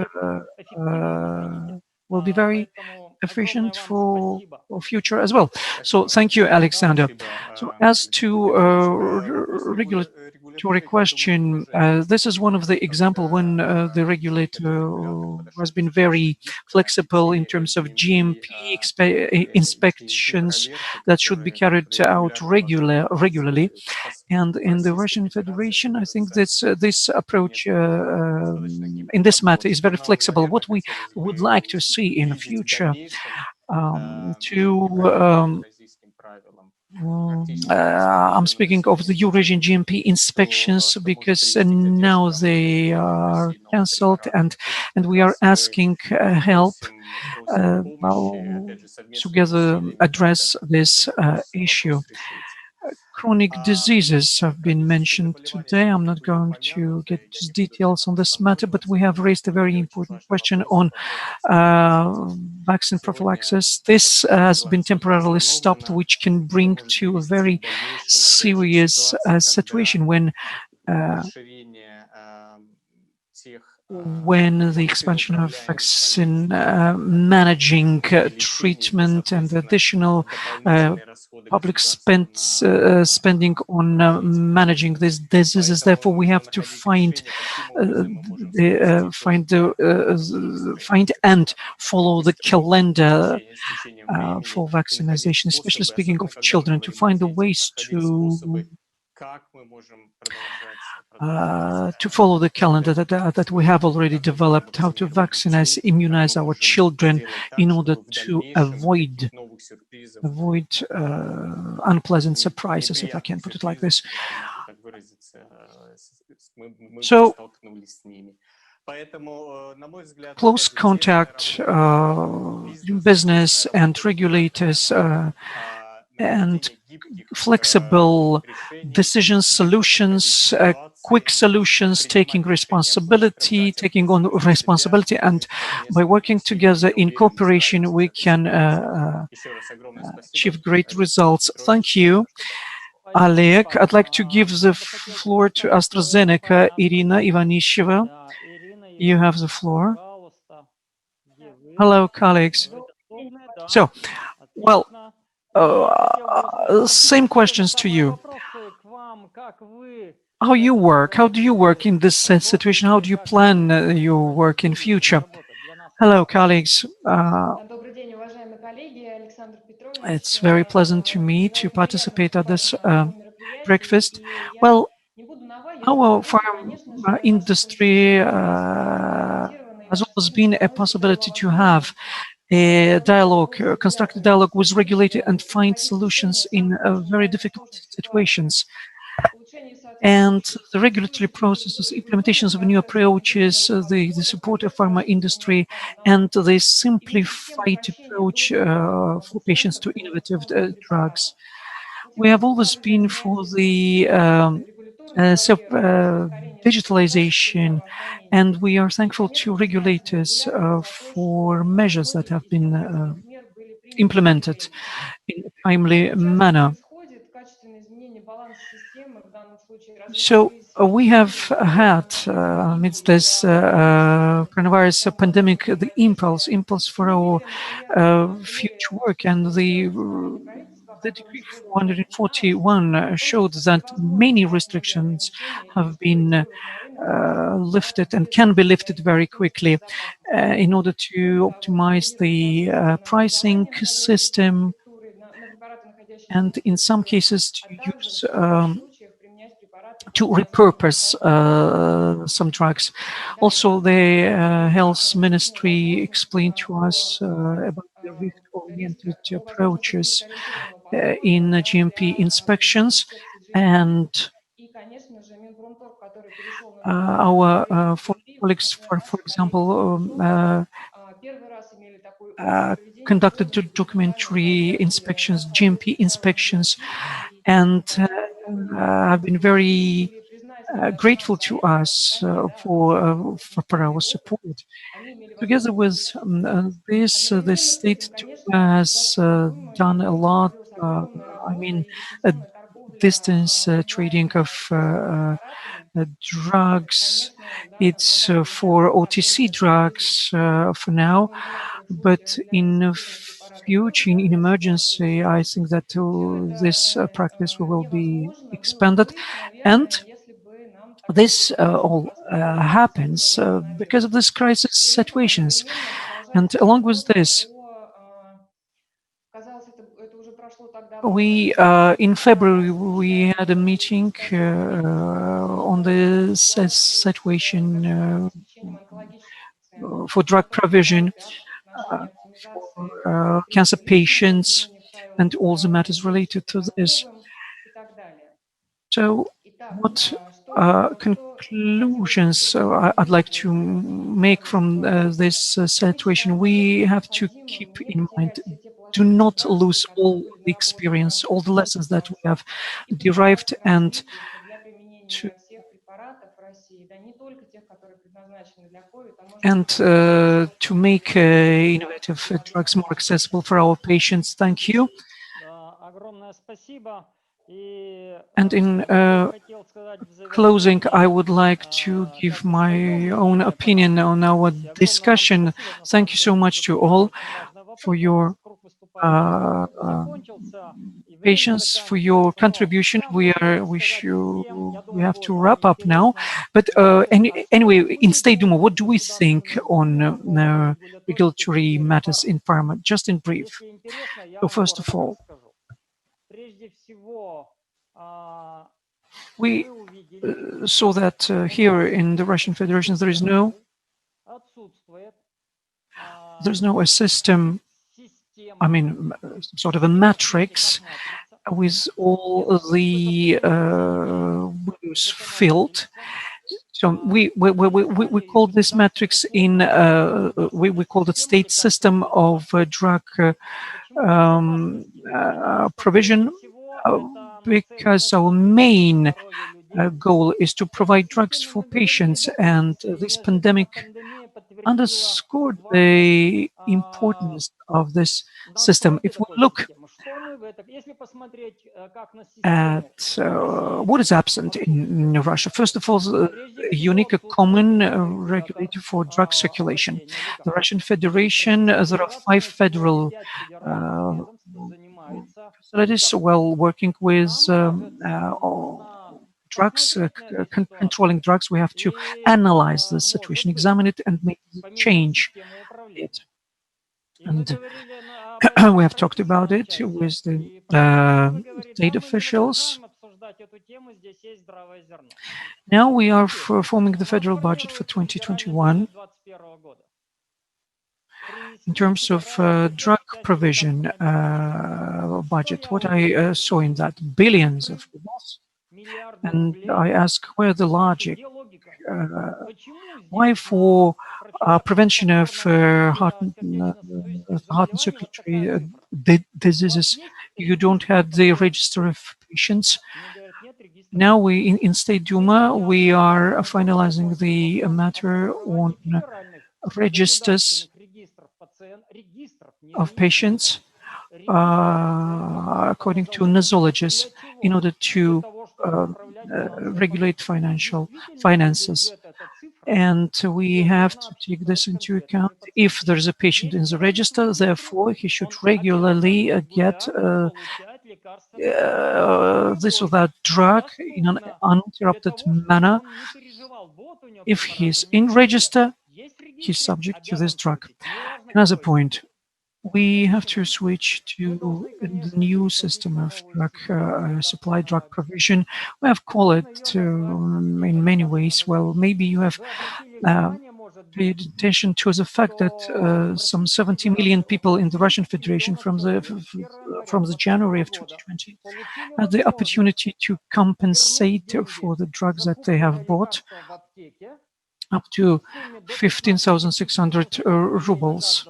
will be very efficient for future as well. So thank you, Aleksandr. So as to regulatory question, this is one of the example when the regulator has been very flexible in terms of GMP inspections that should be carried out regularly. And in the Russian Federation, I think this approach in this matter is very flexible. What we would like to see in the future I'm speaking of the Eurasian GMP inspections, because now they are cancelled, and we are asking help together address this issue. Chronic diseases have been mentioned today. I'm not going to get into details on this matter, but we have raised a very important question on vaccine prophylaxis. This has been temporarily stopped, which can bring to a very serious situation when the expansion of vaccine managing treatment and additional public spending on managing these diseases. Therefore, we have to find and follow the calendar for vaccination, especially speaking of children, to find the ways to follow the calendar that we have already developed, how to immunize our children in order to avoid unpleasant surprises, if I can put it like this. So, close contact, business and regulators, and flexible decisions, solutions, quick solutions, taking on responsibility, and by working together in cooperation, we can achieve great results. Thank you, Oleg. I'd like to give the floor to AstraZeneca, Irina Ivanisheva. You have the floor. Hello, colleagues. So, well, same questions to you. How do you work in this situation? How do you plan your work in future? Hello, colleagues. It's very pleasant to me to participate at this breakfast. Well, our pharma industry has always been a possibility to have a dialogue, constructive dialogue with regulator, and find solutions in very difficult situations. And the regulatory processes, implementations of new approaches, the support of pharma industry, and the simplified approach for patients to innovative drugs. We have always been for the digitalization, and we are thankful to regulators for measures that have been implemented in a timely manner. So we have had, amidst this coronavirus pandemic, the impulse for our future work, and the decree 441 showed that many restrictions have been lifted and can be lifted very quickly in order to optimize the pricing system, and in some cases to use to repurpose some drugs. Also, the health ministry explained to us about the risk-oriented approaches in GMP inspections, and our colleagues, for example, conducted documentary inspections, GMP inspections, and have been very grateful to us for our support. Together with this, the State Duma has done a lot. I mean, distance trading of drugs. It's for OTC drugs for now, but in future, in emergency, I think that this practice will be expanded, and this all happens because of this crisis situations. And along with this, we in February we had a meeting on the situation for drug provision for cancer patients and all the matters related to this. So, what conclusions I'd like to make from this situation? We have to keep in mind, do not lose all the experience, all the lessons that we have derived, and to make innovative drugs more accessible for our patients. Thank you. And in closing, I would like to give my own opinion on our discussion. Thank you so much to all for your patience, for your contribution. We have to wrap up now. But anyway, in State Duma, what do we think on regulatory matters in pharma? Just in brief. So first of all, we saw that here in the Russian Federation there's no a system, I mean, sort of a matrix with all the windows filled. So we call this matrix in we call it state system of drug provision, because our main goal is to provide drugs for patients, and this pandemic underscored the importance of this system. If we look at what is absent in Russia, first of all, a unique common regulator for drug circulation. The Russian Federation, there are 5 federal facilities working with drugs, controlling drugs. We have to analyze the situation, examine it, and make the change it. And we have talked about it with the state officials. Now we are forming the federal budget for 2021. In terms of drug provision budget, what I saw in that, billions of rubles. And I ask, where the logic? Why for prevention of heart and circulatory diseases you don't have the register of patients? Now we in State Duma we are finalizing the matter on registers of patients according to nosologists in order to regulate finances. And we have to take this into account. If there's a patient in the register, therefore he should regularly get this or that drug in an uninterrupted manner. If he's in register, he's subject to this drug. Another point, we have to switch to the new system of drug supply, drug provision. We have called it in many ways. Well, maybe you have paid attention to the fact that some 70 million people in the Russian Federation from the January of 2020 had the opportunity to compensate for the drugs that they have bought up to 15,600 rubles.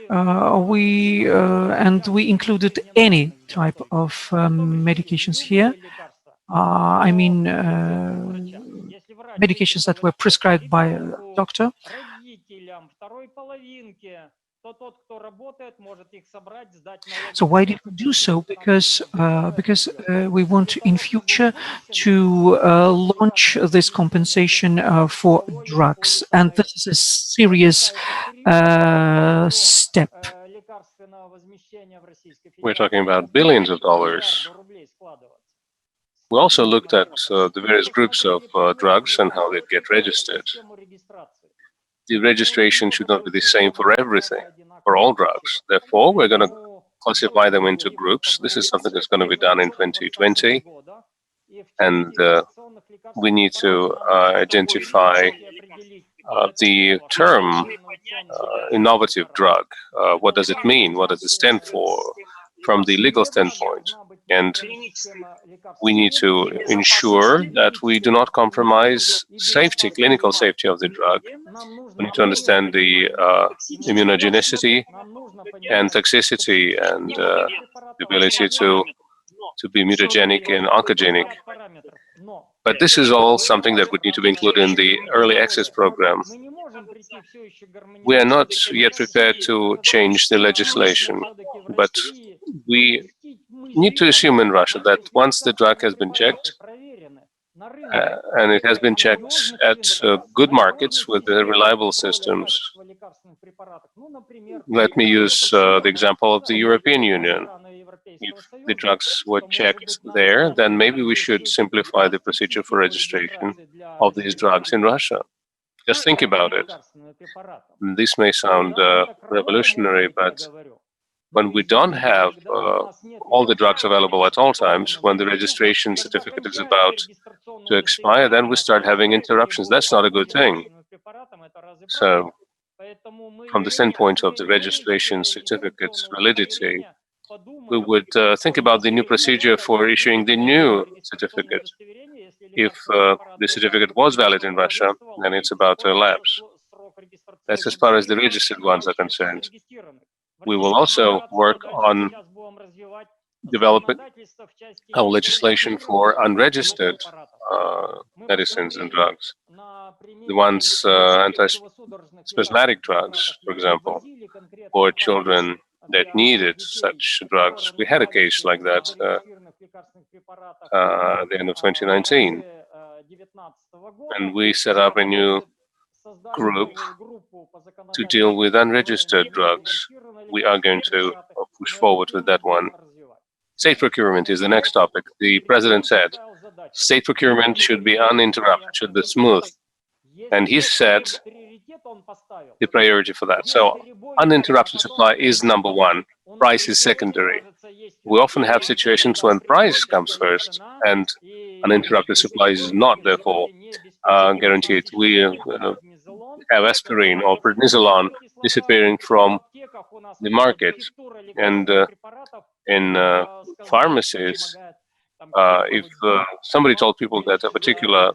And we included any type of medications here. I mean, medications that were prescribed by a doctor. So why did we do so? Because we want in future to launch this compensation for drugs, and this is a serious step. We're talking about billions of dollars. We also looked at the various groups of drugs and how they get registered. The registration should not be the same for everything, for all drugs. Therefore, we're going to classify them into groups. This is something that's going to be done in 2020. And we need to identify the term innovative drug. What does it mean? What does it stand for from the legal standpoint? And we need to ensure that we do not compromise safety, clinical safety of the drug. We need to understand the immunogenicity and toxicity and the ability to be mutagenic and oncogenic. But this is all something that would need to be included in the early access program. We are not yet prepared to change the legislation, but we need to assume in Russia that once the drug has been checked, and it has been checked at good markets with reliable systems. Let me use the example of the European Union. If the drugs were checked there, then maybe we should simplify the procedure for registration of these drugs in Russia. Just think about it. This may sound revolutionary, but when we don't have all the drugs available at all times, when the registration certificate is about to expire, then we start having interruptions. That's not a good thing. So, from the standpoint of the registration certificate's validity, we would think about the new procedure for issuing the new certificate. If the certificate was valid in Russia, then it's about to elapse. That's as far as the registered ones are concerned. We will also work on developing our legislation for unregistered medicines and drugs. The ones, anti-spasmodic drugs, for example, for children that needed such drugs. We had a case like that at the end of 2019. And we set up a new group to deal with unregistered drugs. We are going to push forward with that one. State procurement is the next topic. The president said state procurement should be uninterrupted, should be smooth. And he set the priority for that. So uninterrupted supply is number one. Price is secondary. We often have situations when price comes first and uninterrupted supply is not, therefore, guaranteed. We have aspirin or prednisolone disappearing from the market. And in pharmacies, if somebody told people that a particular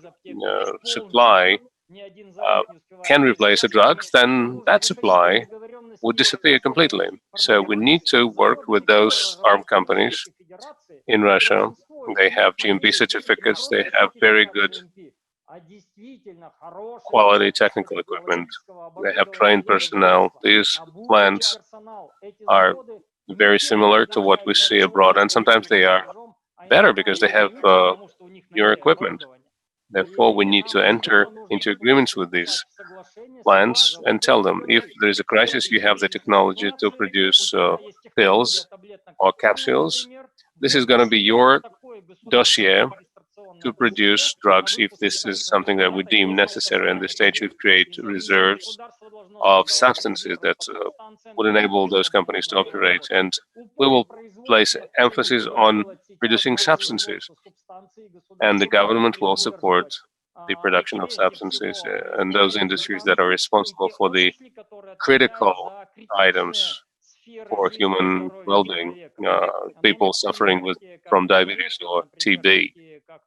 supply can replace a drug, then that supply would disappear completely. So we need to work with those pharma companies in Russia. They have GMP certificates, they have very good quality technical equipment, they have trained personnel. These plants are very similar to what we see abroad, and sometimes they are better because they have newer equipment. Therefore, we need to enter into agreements with these plants and tell them, if there is a crisis, you have the technology to produce pills or capsules. This is going to be your dossier to produce drugs if this is something that we deem necessary, and the state should create reserves of substances that would enable those companies to operate. And we will place emphasis on producing substances, and the government will support the production of substances and those industries that are responsible for the critical items for human well-being, people suffering from diabetes or TB,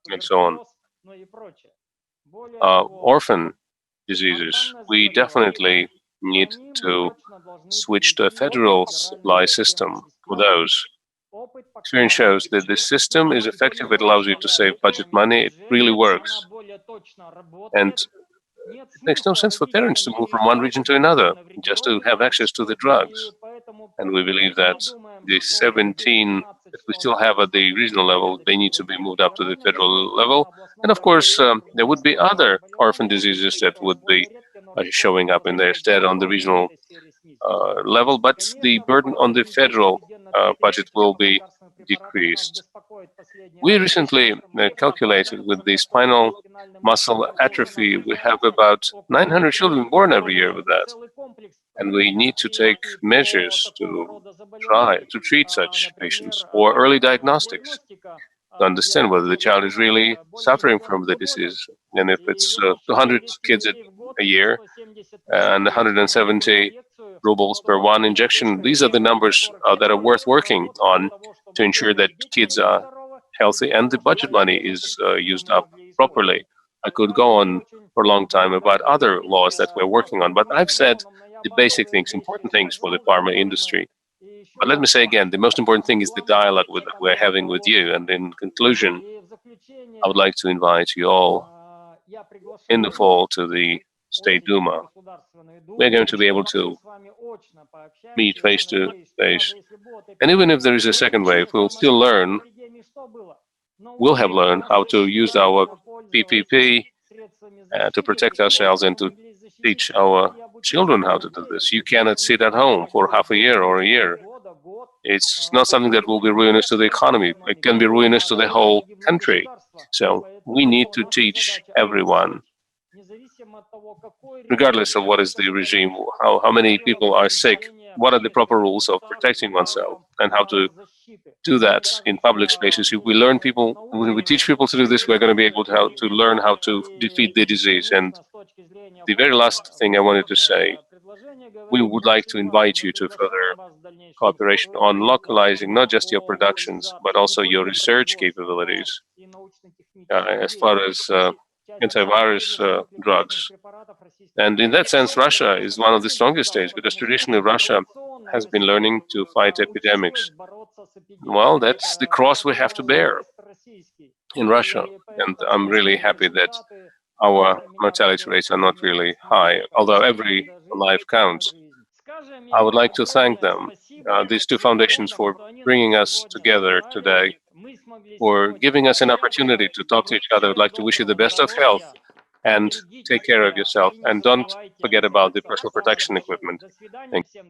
and so on. Orphan diseases, we definitely need to switch to a federal supply system for those. Experience shows that this system is effective. It allows you to save budget money. It really works. And it makes no sense for parents to move from one region to another just to have access to the drugs. And we believe that the 17 that we still have at the regional level, they need to be moved up to the federal level. And of course, there would be other orphan diseases that would be showing up in their stead on the regional level, but the burden on the federal budget will be decreased. We recently calculated with the spinal muscle atrophy, we have about 900 children born every year with that. And we need to take measures to try to treat such patients or early diagnostics to understand whether the child is really suffering from the disease. And if it's 200 kids a year and 170 rubles per one injection, these are the numbers that are worth working on to ensure that kids are healthy and the budget money is used up properly. I could go on for a long time about other laws that we're working on, but I've said the basic things, important things for the pharma industry. But let me say again, the most important thing is the dialogue that we're having with you. And in conclusion, I would like to invite you all in the fall to the State Duma. We're going to be able to meet face to face. And even if there is a second wave, we'll still learn, we'll have learned how to use our PPP to protect ourselves and to teach our children how to do this. You cannot sit at home for half a year or a year. It's not something that will be ruinous to the economy. It can be ruinous to the whole country. So we need to teach everyone, regardless of what is the regime, how many people are sick, what are the proper rules of protecting oneself, and how to do that in public spaces. If we learn people, when we teach people to do this, we're going to be able to learn how to defeat the disease. And the very last thing I wanted to say, we would like to invite you to further cooperation on localizing not just your productions, but also your research capabilities as far as antivirus drugs. And in that sense, Russia is one of the strongest states, because traditionally Russia has been learning to fight epidemics. Well, that's the cross we have to bear in Russia. And I'm really happy that our mortality rates are not really high, although every life counts. I would like to thank them, these two foundations, for bringing us together today, for giving us an opportunity to talk to each other. I'd like to wish you the best of health and take care of yourself. And don't forget about the personal protection equipment. Thank you.